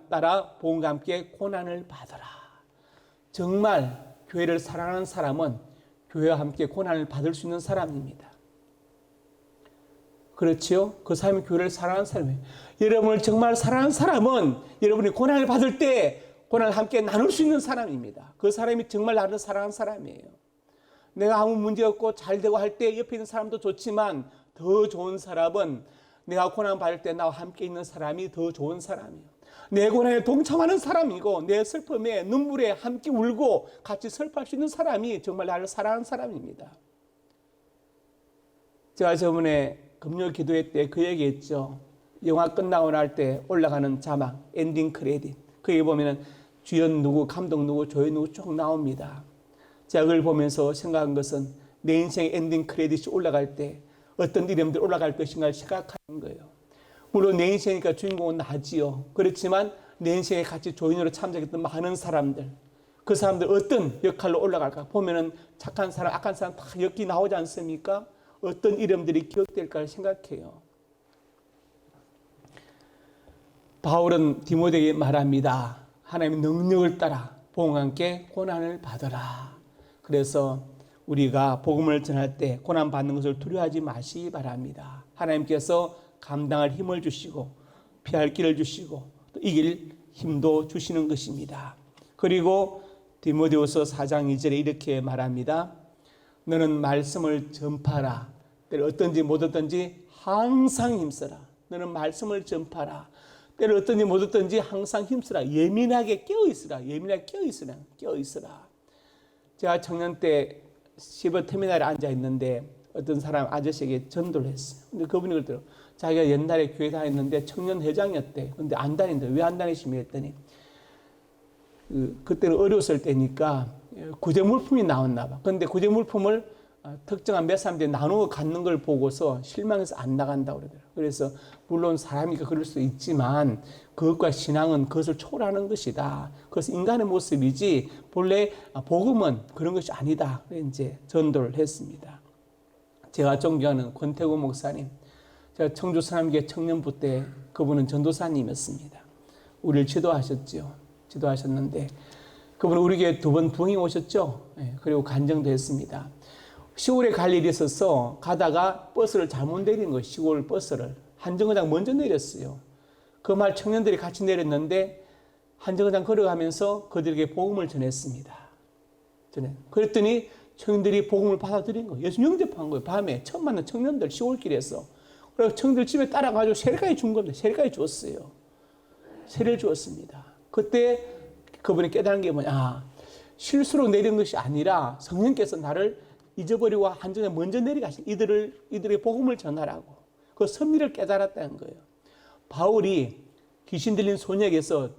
Speaker 4: 따라 복음과 함께 고난을 받아라. 정말 교회를 사랑하는 사람은 교회와 함께 고난을 받을 수 있는 사람입니다. 그렇지요? 그 사람이 교회를 사랑하는 사람이에요. 여러분을 정말 사랑하는 사람은 여러분이 고난을 받을 때 고난을 함께 나눌 수 있는 사람입니다. 그 사람이 정말 나를 사랑하는 사람이에요. 내가 아무 문제 없고 잘 되고 할 때 옆에 있는 사람도 좋지만 더 좋은 사람은 내가 고난 받을 때 나와 함께 있는 사람이 더 좋은 사람이에요. 내 고난에 동참하는 사람이고 내 슬픔에 눈물에 함께 울고 같이 슬퍼할 수 있는 사람이 정말 나를 사랑하는 사람입니다. 제가 저번에 금요 기도회 때 그 얘기했죠. 영화 끝나고 날 때 올라가는 자막, 엔딩 크레딧. 거기 보면은 주연 누구, 감독 누구, 조연 누구 쭉 나옵니다. 제가 그걸 보면서 생각한 것은 내 인생의 엔딩 크레딧이 올라갈 때 어떤 이름들이 올라갈 것인가를 생각하는 거예요. 물론 내 인생이니까 주인공은 나지요. 그렇지만 내 인생에 같이 조인으로 참석했던 많은 사람들, 그 사람들 어떤 역할로 올라갈까 보면은 착한 사람, 악한 사람 다 엮이 나오지 않습니까? 어떤 이름들이 기억될까 생각해요. 바울은 디모데에게 말합니다. 하나님의 능력을 따라 복음과 함께 고난을 받아라. 그래서 우리가 복음을 전할 때 고난 받는 것을 두려워하지 마시기 바랍니다. 하나님께서 감당할 힘을 주시고 피할 길을 주시고 또 이길 힘도 주시는 것입니다. 그리고 디모데후서 4장 2절에 이렇게 말합니다. 너는 말씀을 전파하라. 때를 어떤지 못 어떤지 항상 힘써라. 너는 말씀을 전파하라. 때를 어떤지 못 어떤지 항상 힘쓰라. 예민하게 깨어있으라. 예민하게 깨어있으라. 제가 청년 때 시버 터미널에 앉아 있는데 어떤 사람 아저씨에게 전도를 했어요. 근데 그분이 그러더라고요. 자기가 옛날에 교회 다녔는데 청년 회장이었대. 근데 안 다닌다. 왜 안 다니시며 했더니 그때는 어려웠을 때니까 구제 물품이 나왔나 봐. 근데 구제 물품을 특정한 몇 사람들이 나누어 갖는 걸 보고서 실망해서 안 나간다고 그러더라고요. 그래서 물론 사람이니까 그럴 수 있지만 그것과 신앙은 그것을 초월하는 것이다. 그것은 인간의 모습이지 본래 복음은 그런 것이 아니다. 이제 전도를 했습니다. 제가 존경하는 권태구 목사님, 제가 청주 사람교회 청년부 때 그분은 전도사님이었습니다. 우리를 지도하셨는데 그분은 우리 교회 두 번 부흥이 오셨죠. 그리고 간증도 했습니다. 시골에 갈 일이 있어서 가다가 버스를 잘못 내린 거예요. 시골 버스를. 한정거장 먼저 내렸어요. 그 말 청년들이 같이 내렸는데 한정거장 걸어가면서 그들에게 복음을 전했습니다. 그랬더니 청년들이 복음을 받아들인 거예요. 예수 영접한 거예요. 밤에 처음 만난 청년들 시골길에서. 그래서 청년들 집에 따라가지고 세례까지 준 겁니다. 세례까지 줬어요. 세례를 주었습니다. 그때 그분이 깨달은 게 뭐냐. 실수로 내린 것이 아니라 성령께서 나를 잊어버리고 한전에 먼저 내리게 하신 이들에게 복음을 전하라고. 그 섭리를 깨달았다는 거예요. 바울이 귀신 들린 소녀에게서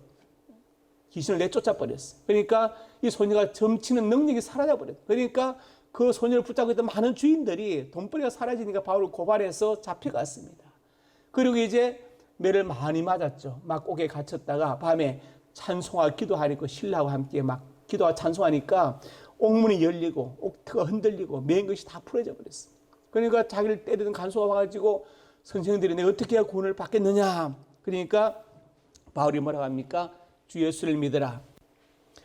Speaker 4: 귀신을 내쫓아 버렸어요. 그러니까 이 소녀가 점치는 능력이 사라져 버렸어요. 그러니까 그 소녀를 붙잡고 있던 많은 주인들이 돈벌이가 사라지니까 바울을 고발해서 잡혀갔습니다. 그리고 이제 매를 많이 맞았죠. 막 옥에 갇혔다가 밤에 찬송하고 기도하니까 신라와 함께 막 기도하고 찬송하니까 옥문이 열리고 옥트가 흔들리고 매인 것이 다 풀어져 버렸어요. 그러니까 자기를 때리던 간수가 와가지고 선생들이 내가 어떻게 해야 구원을 받겠느냐. 그러니까 바울이 뭐라고 합니까? 주 예수를 믿어라.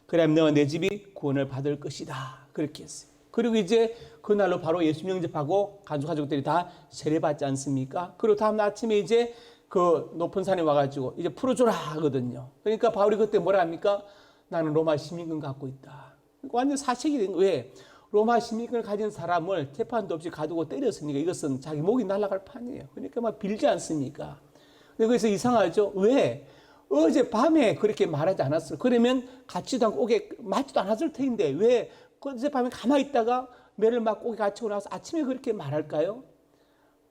Speaker 4: 그래야 너와 내 집이 구원을 받을 것이다. 그렇게 했어요. 그리고 이제 그날로 바로 예수 영접하고 간수 가족들이 다 세례받지 않습니까? 그리고 다음 아침에 이제 그 높은 산에 와가지고 이제 풀어줘라 하거든요. 그러니까 바울이 그때 뭐라 합니까? 나는 로마 시민권 갖고 있다. 완전 사색이 된 거예요. 왜? 로마 시민권을 가진 사람을 재판도 없이 가두고 때렸으니까 이것은 자기 목이 날아갈 판이에요. 그러니까 막 빌지 않습니까? 그래서 이상하죠? 왜? 어제 밤에 그렇게 말하지 않았어요. 그러면 같지도 않고 옥에 맞지도 않았을 텐데 왜 어제 밤에 가만히 있다가 매를 맞고 옥에 갇히고 나서 아침에 그렇게 말할까요?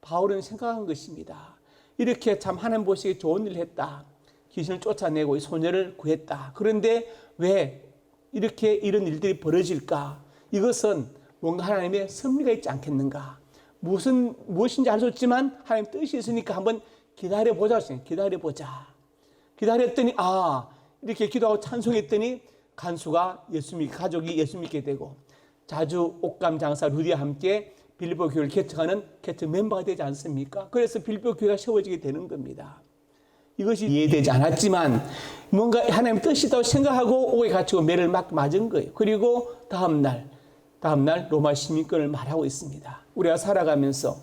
Speaker 4: 바울은 생각한 것입니다. 이렇게 참 하나님 보시기에 좋은 일을 했다. 귀신을 쫓아내고 이 소녀를 구했다. 그런데 왜 이렇게 이런 일들이 벌어질까? 이것은 뭔가 하나님의 섭리가 있지 않겠는가? 무엇인지 알 수 없지만 하나님 뜻이 있으니까 한번 기다려보자. 기다려보자. 기다렸더니 이렇게 기도하고 찬송했더니 간수가 가족이 예수 믿게 되고 자주 옥감 장사 루디와 함께 빌보 교회를 개척하는 개척 멤버가 되지 않습니까? 그래서 빌보 교회가 세워지게 되는 겁니다. 이것이 이해되지 않았지만 뭔가 하나님의 뜻이라고 생각하고 옥에 갇히고 매를 맞은 거예요. 그리고 다음날 로마 시민권을 말하고 있습니다. 우리가 살아가면서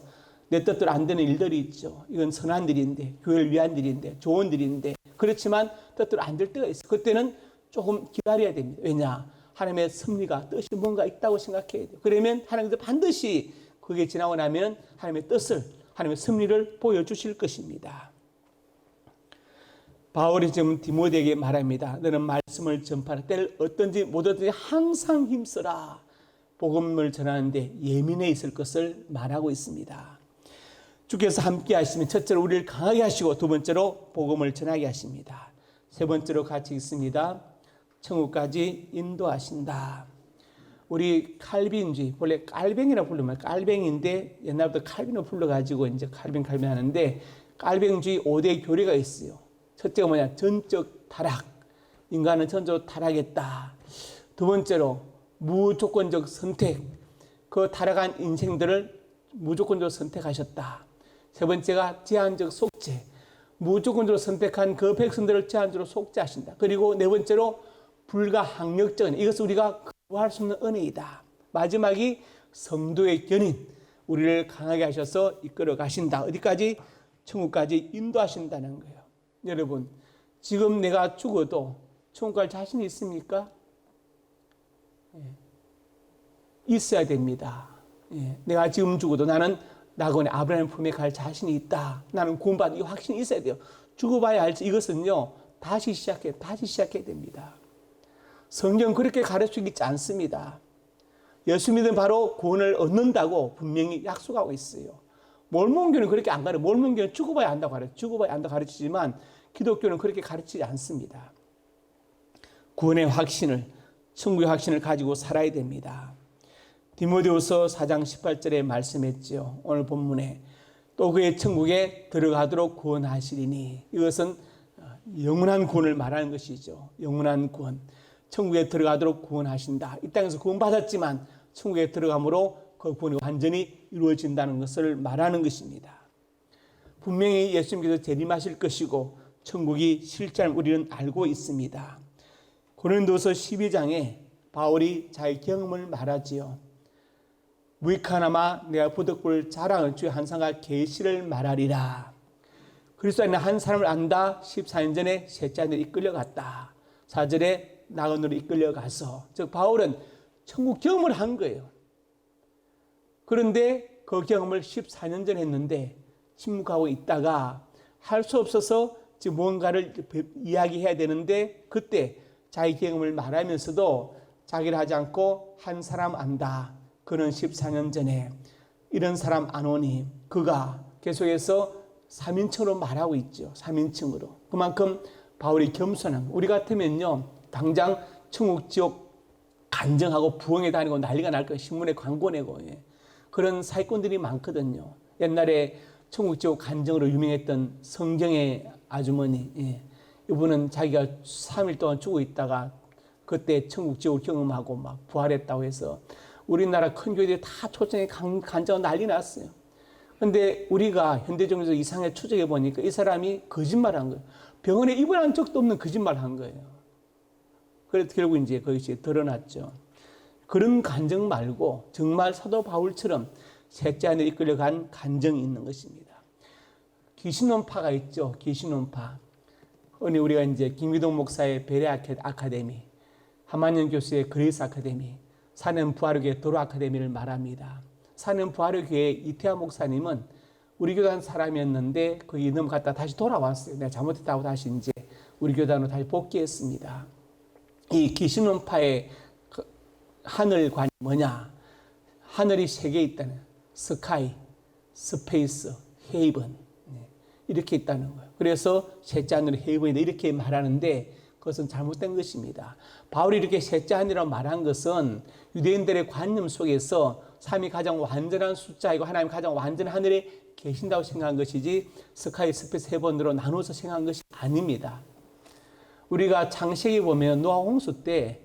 Speaker 4: 내 뜻대로 안 되는 일들이 있죠. 이건 선한 일인데, 교회를 위한 일인데, 좋은 일인데 그렇지만 뜻대로 안 될 때가 있어요. 그때는 조금 기다려야 됩니다. 왜냐? 하나님의 섭리가 뜻이 뭔가 있다고 생각해야 돼요. 그러면 하나님께서 반드시 그게 지나고 나면 하나님의 뜻을, 하나님의 섭리를 보여주실 것입니다. 바울이 지금 디모데에게 말합니다. 너는 말씀을 전파하라. 때를 어떤지 못 어떤지 항상 힘써라. 복음을 전하는데 예민해 있을 것을 말하고 있습니다. 주께서 함께 하시면 첫째로 우리를 강하게 하시고 두 번째로 복음을 전하게 하십니다. 세 번째로 같이 읽습니다. 천국까지 인도하신다. 우리 칼빈주의, 원래 깔뱅이라고 부르면 깔뱅인데 옛날부터 칼빈으로 불러가지고 이제 칼빈 하는데 깔뱅주의 5대 교리가 있어요. 첫째가 뭐냐? 전적 타락. 인간은 천적으로 타락했다. 두 번째로 무조건적 선택. 그 타락한 인생들을 무조건적으로 선택하셨다. 세 번째가 제한적 속죄. 무조건적으로 선택한 그 백성들을 제한적으로 속죄하신다. 그리고 네 번째로 불가항력적 은혜. 이것은 우리가 거부할 수 없는 은혜이다. 마지막이 성도의 견인. 우리를 강하게 하셔서 이끌어 가신다. 어디까지? 천국까지 인도하신다는 거예요. 여러분, 지금 내가 죽어도 천국 갈 자신이 있습니까? 있어야 됩니다. 내가 지금 죽어도 나는 낙원의 아브라함 품에 갈 자신이 있다. 나는 구원받는 이 확신이 있어야 돼요. 죽어봐야 알지. 이것은요, 다시 시작해야 됩니다. 성경 그렇게 가르치고 있지 않습니다. 예수 믿으면 바로 구원을 얻는다고 분명히 약속하고 있어요. 몰몬교는 그렇게 안 가르쳐요. 몰몬교는 죽어봐야 안다고 가르쳐요. 죽어봐야 안다고 가르치지만 기독교는 그렇게 가르치지 않습니다. 구원의 확신을, 천국의 확신을 가지고 살아야 됩니다. 디모데후서 4장 18절에 말씀했죠. 오늘 본문에 또 그의 천국에 들어가도록 구원하시리니, 이것은 영원한 구원을 말하는 것이죠. 영원한 구원. 천국에 들어가도록 구원하신다. 이 땅에서 구원받았지만 천국에 들어감으로 그 구원이 완전히 이루어진다는 것을 말하는 것입니다. 분명히 예수님께서 재림하실 것이고 천국이 실제를 우리는 알고 있습니다. 고린도서 12장에 바울이 자기 경험을 말하지요. 무익하나마 내가 부득불 자랑을 주의 한 사람과 계시를 말하리라. 그리스도 안에 한 사람을 안다. 14년 전에 셋째 하늘에 이끌려갔다. 4절에 낙원으로 이끌려가서, 즉 바울은 천국 경험을 한 거예요. 그런데 그 경험을 14년 전에 했는데 침묵하고 있다가 할 수 없어서 지금 뭔가를 이야기해야 되는데 그때 자기 경험을 말하면서도 자기를 하지 않고 한 사람 안다. 그는 14년 전에 이런 사람 안 오니, 그가 계속해서 3인칭으로 말하고 있죠. 3인칭으로. 그만큼 바울이 겸손한, 우리 같으면요 당장 천국 지옥 간증하고 부흥회 다니고 난리가 날 거예요. 신문에 광고 내고. 그런 사기꾼들이 많거든요. 옛날에 천국 지옥 간증으로 유명했던 성경의 아주머니, 이분은 자기가 3일 동안 죽어 있다가 그때 천국 지옥 경험하고 막 부활했다고 해서 우리나라 큰 교회들이 다 초청해 간증하고 난리 났어요. 그런데 우리가 현대적으로 이상하게 추적해 보니까 이 사람이 거짓말한 거예요. 병원에 입원한 적도 없는 거짓말한 거예요. 그래서 결국 이제 그것이 드러났죠. 그런 간증 말고 정말 사도 바울처럼 셋째 하늘에 이끌려간 간증이 있는 것입니다. 귀신론파가 있죠. 귀신론파. 우리가 이제 김기동 목사의 베레 아카데미, 하만영 교수의 그레이스 아카데미, 사는 부활교회 도로 아카데미를 말합니다. 사는 부활교회 이태하 목사님은 우리 교단 사람이었는데 거기 넘어갔다 다시 돌아왔어요. 내가 잘못했다고 다시 이제 우리 교단으로 다시 복귀했습니다. 이 귀신론파의 하늘관이 뭐냐? 하늘이 세 개 있다는, 스카이, 스페이스, 헤이븐, 이렇게 있다는 거예요. 그래서 셋째 하늘은 헤이븐이다 이렇게 말하는데 그것은 잘못된 것입니다. 바울이 이렇게 셋째 하늘이라고 말한 것은 유대인들의 관념 속에서 3이 가장 완전한 숫자이고 하나님 가장 완전한 하늘에 계신다고 생각한 것이지 스카이, 스페이스, 헤이븐으로 나눠서 생각한 것이 아닙니다. 우리가 창세기 보면 노아 홍수 때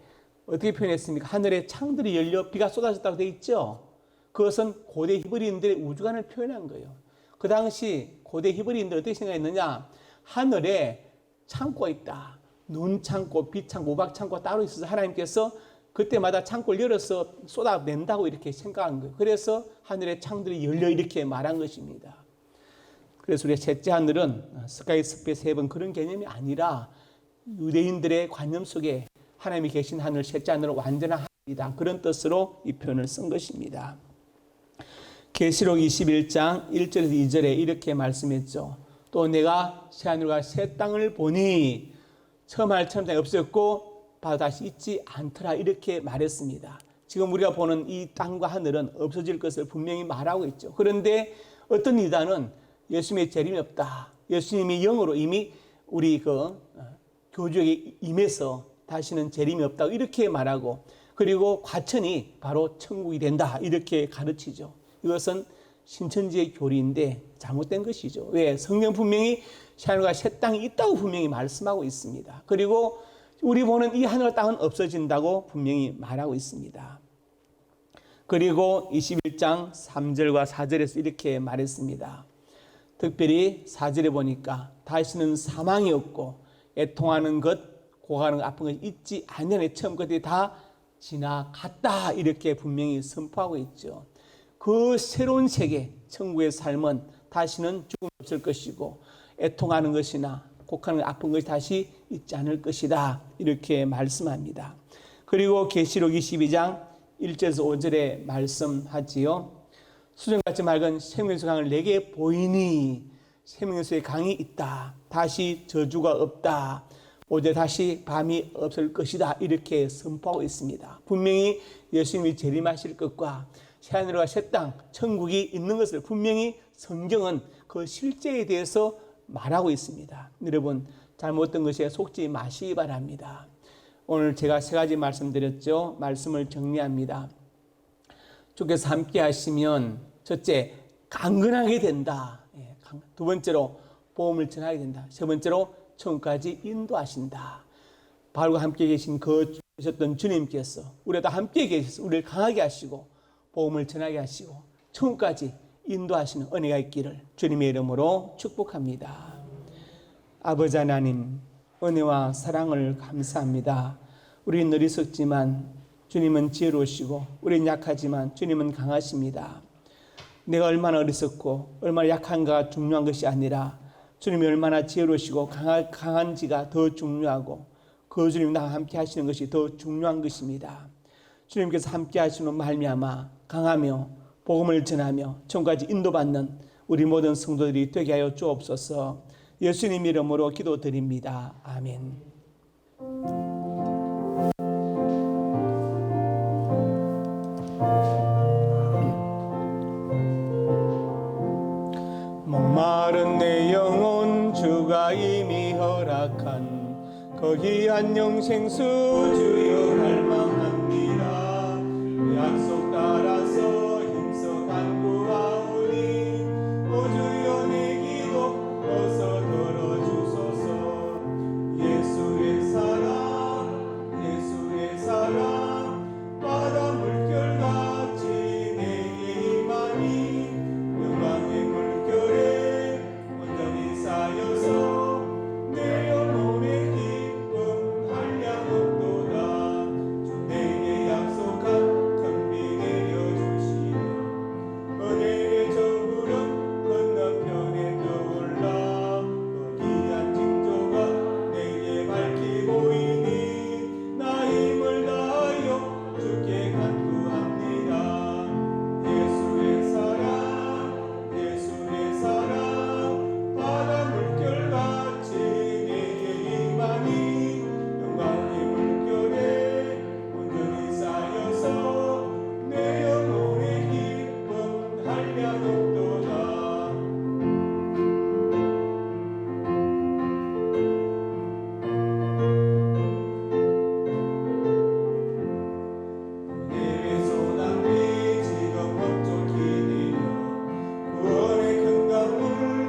Speaker 4: 어떻게 표현했습니까? 하늘에 창들이 열려 비가 쏟아졌다고 되어 있죠. 그것은 고대 히브리인들의 우주관을 표현한 거예요. 그 당시 고대 히브리인들 어떻게 생각했느냐? 하늘에 창고가 있다. 눈 창고, 빛 창고, 우박 창고가 따로 있어서 하나님께서 그때마다 창고를 열어서 쏟아낸다고 이렇게 생각한 거예요. 그래서 하늘에 창들이 열려 이렇게 말한 것입니다. 그래서 우리의 셋째 하늘은 스카이, 스페이스, 헤븐 그런 개념이 아니라 유대인들의 관념 속에 하나님이 계신 하늘, 셋째 하늘은 완전한 하늘이다. 그런 뜻으로 이 표현을 쓴 것입니다. 계시록 21장 1절에서 2절에 이렇게 말씀했죠. 또 내가 새 하늘과 새 땅을 보니 처음 하늘처럼 땅이 없었고 바로 다시 있지 않더라 이렇게 말했습니다. 지금 우리가 보는 이 땅과 하늘은 없어질 것을 분명히 말하고 있죠. 그런데 어떤 이단은 예수님의 재림이 없다. 예수님이 영으로 이미 우리 교주에게 임해서 다시는 재림이 없다고 이렇게 말하고, 그리고 과천이 바로 천국이 된다 이렇게 가르치죠. 이것은 신천지의 교리인데 잘못된 것이죠. 왜? 성경 분명히 새하늘과 새 땅이 있다고 분명히 말씀하고 있습니다. 그리고 우리 보는 이 하늘 땅은 없어진다고 분명히 말하고 있습니다. 그리고 21장 3절과 4절에서 이렇게 말했습니다. 특별히 4절에 보니까 다시는 사망이 없고 애통하는 것, 고가는 것, 아픈 것 있지 않냐는 처음 것들이 다 지나갔다 이렇게 분명히 선포하고 있죠. 그 새로운 세계, 천국의 삶은 다시는 죽음 없을 것이고 애통하는 것이나 곡하는 아픈 것이 다시 있지 않을 것이다 이렇게 말씀합니다. 그리고 계시록 22장 1절에서 5절에 말씀하지요. 수정같이 맑은 생명수 강을 내게 보이니 생명수의 강이 있다. 다시 저주가 없다. 오제 다시 밤이 없을 것이다. 이렇게 선포하고 있습니다. 분명히 예수님이 재림하실 것과 새하늘과 새 땅, 천국이 있는 것을 분명히 성경은 그 실제에 대해서 말하고 있습니다. 여러분, 잘못된 것에 속지 마시기 바랍니다. 오늘 제가 세 가지 말씀드렸죠. 말씀을 정리합니다. 주께서 함께 하시면 첫째, 강건하게 된다. 두 번째로 복음을 전하게 된다. 세 번째로 천국까지 인도하신다. 바울과 함께 계신 계셨던 주님께서 우리와 함께 계셔서 우리를 강하게 하시고 복음을 전하게 하시고 천국까지 인도하시는 은혜가 있기를 주님의 이름으로 축복합니다. 아버지 하나님, 은혜와 사랑을 감사합니다. 우리는 어리석지만 주님은 지혜로우시고 우리는 약하지만 주님은 강하십니다. 내가 얼마나 어리석고 얼마나 약한가가 중요한 것이 아니라 주님이 얼마나 지혜로우시고 강한지가 더 중요하고 그 주님 나와 함께 하시는 것이 더 중요한 것입니다. 주님께서 함께 하시는 말미암아 강하며 복음을 전하며 천국까지 인도받는 우리 모든 성도들이 되게 하여 주옵소서. 예수님 이름으로 기도드립니다. 아멘. 목마른 내 영혼 주가 이미 허락한 거기한 영생수 주여 갈망합니다. 그 약속 따라서 힘써 간구하오니 오 주여 내 기도 어서 들어주소서. 예수의 사랑 예수의 사랑 바다 물결같이 내게 임하니 영광의 물결에 온전히 쌓여서 내 영혼의 기쁨 한량없도다. 주 내게 약속한 큰비 내려주시오. 은혜의 저물은 건너편에 떠올라 거기한 징조가 내게 밝히 보이니 나 힘을 다하여 주께 간구합니다. 예수의 사랑 예수의 사랑 바다 물결같이 내게 임하니 영광의 물결에 온전히 쌓여서 내 영혼의 기쁨 한량없도다. 내 소나비 지금 벅적히 내려 구원의 큰 강물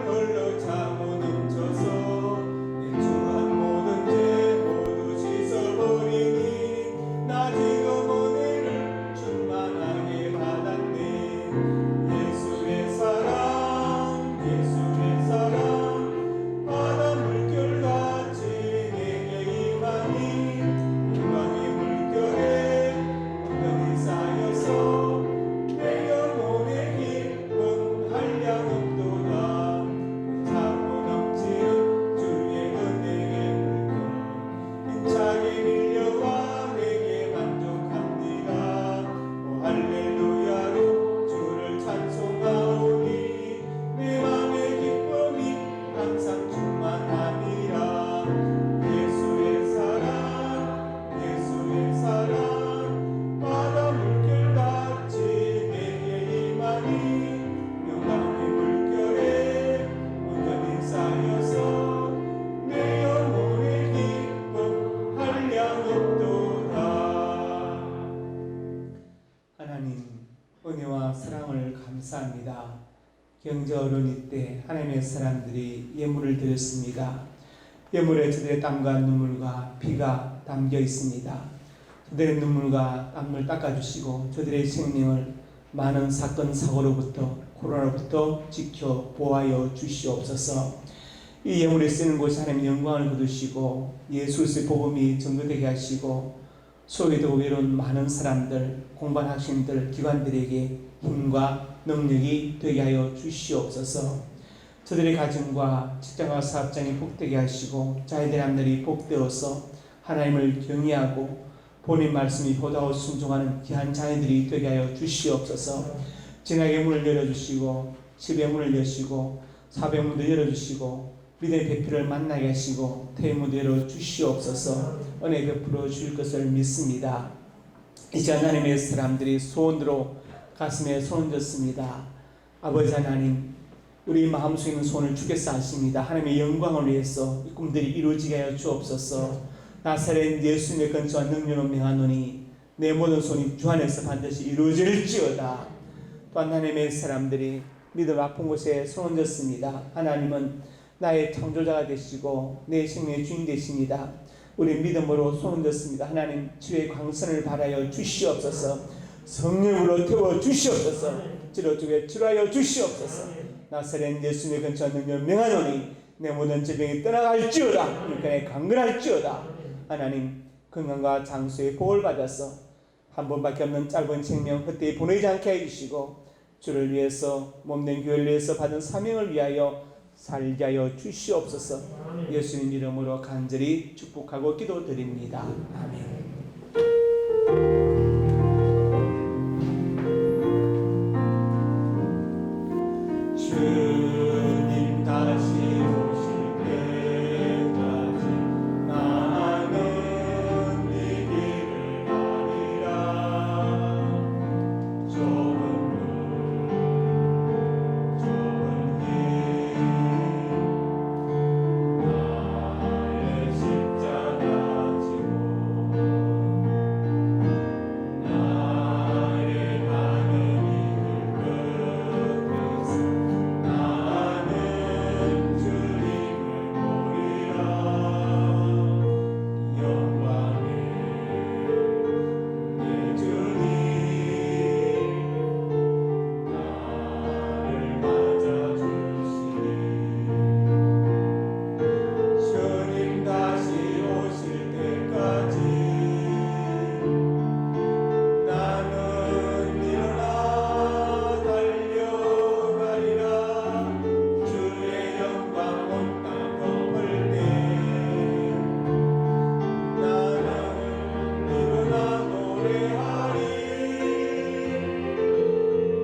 Speaker 4: 흘러 차고 넘쳐서 내 주한 모든 죄 모두 씻어버리니 나 지금 은혜를 충만하게 받았네. 예수의 사랑 예수의 사랑 바다 물결같이 내게 임하니 영광의 물결에 온전히 쌓여서 내 영혼의 기쁨 한량없도다. 차고 넘치는 주의 은혜의 물결 힘차게 밀려와 내게 만족합니다. 오 할렐루야로 주를 찬송하오니 내 맘의 기쁨이 항상 충만하니라. 예수의 사랑 바다 물결같이 내게 임하니 영광의 물결에 온전히 쌓여서 내 영혼의 기쁨 한량없도다. 하나님, 은혜와 사랑을 감사합니다.
Speaker 3: 경제 어려운 때 하나님의 사람들이 예물을 드렸습니다. 예물에 저들의 땀과 눈물과 피가 담겨 있습니다. 저들의 눈물과 땀을 닦아주시고 저들의 생명을 많은 사건 사고로부터 코로나로부터 지켜 보호하여 주시옵소서. 이 예물에 쓰는 곳에 하나님의 영광을 거두시고 예수의 복음이 전도되게 하시고 소외되고 외로운 많은 사람들, 공부한 학생들, 기관들에게 힘과 능력이 되게 하여 주시옵소서. 저들의 가정과 직장과 사업장이 복되게 하시고 자녀들의 남들이 복되어서 하나님을 경외하고 본인 말씀이 보다고 순종하는 귀한 자녀들이 되게 하여 주시옵소서. 진학의 문을 열어주시고 집의 문을 여시고 사업의 문도 열어주시고 믿음의 배필을 만나게 하시고 태의 대로 주시옵소서. 은혜 베풀어 주실 것을 믿습니다. 이제 하나님의 사람들이 소원으로 가슴에 손을 졌습니다. 아버지 하나님, 우리 마음속에 있는 소원을 주께서 아십니다. 하나님의 영광을 위해서 이 꿈들이 이루어지게 하여 주옵소서. 나사렛 예수님의 근처와 능력으로 명하노니 내 모든 소원이 주 안에서 반드시 이루어질지어다. 또한 하나님의 사람들이 믿음 아픈 곳에 손을 졌습니다. 하나님은 나의 창조자가 되시고 내 생명의 주인 되십니다. 우리 믿음으로 손을 졌습니다. 하나님 주의 광선을 바라여 주시옵소서. 성령으로 태워 주시옵소서. 치료주에 치료하여 주시옵소서. 나사렛 예수님의 근처와 능력을 명하노니 내 모든 질병이 떠나갈지어다. 그러니까 강건할지어다. 하나님 건강과 장수의 복을 받아서 한 번밖에 없는 짧은 생명 헛되이 보내지 않게 해주시고 주를 위해서 몸된 교회를 위해서 받은 사명을 위하여 살게 하여 주시옵소서. 예수님 이름으로 간절히 축복하고 기도드립니다. 아멘. 주님 다시 오실 때까지 나는 이 길을 가리라. 좁은 문 좁은 길 나의 십자가 지고 나의 가는 이 끝에서 나는 주님을 보리라. 영광의 내 주님 나를 맞아주시니 주님 다시 오실 때까지 나는 일어나 달려가리라. 주의 영광 온 땅 덮을 때 나는 일어나 노래하리.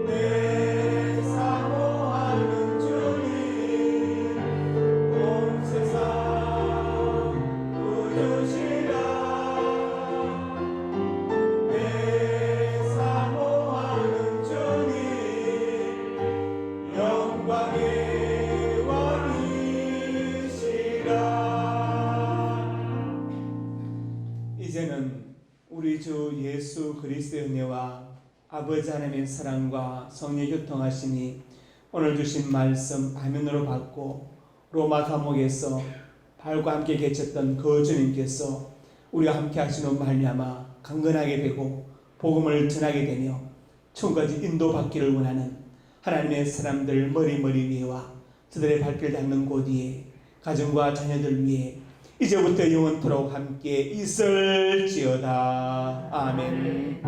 Speaker 3: 내 사모하는 주님 온 세상 구주시라. 내 사모하는 주님 영광의 왕이시라. 이제는 우리 주 예수 그리스도의 은혜와 아버지 하나님의 사랑과 성령의 교통하심이 오늘 주신 말씀 화면으로 받고 로마 감옥에서 발과 함께 계셨던 그 주님께서 우리와 함께 하시는 말미암아 강건하게 되고 복음을 전하게 되며 천국까지 인도받기를 원하는 하나님의 사람들 머리 위에와 저들의 발길 닿는 곳 위에 가정과 자녀들 위에 이제부터 영원토록 함께 있을지어다. 아멘.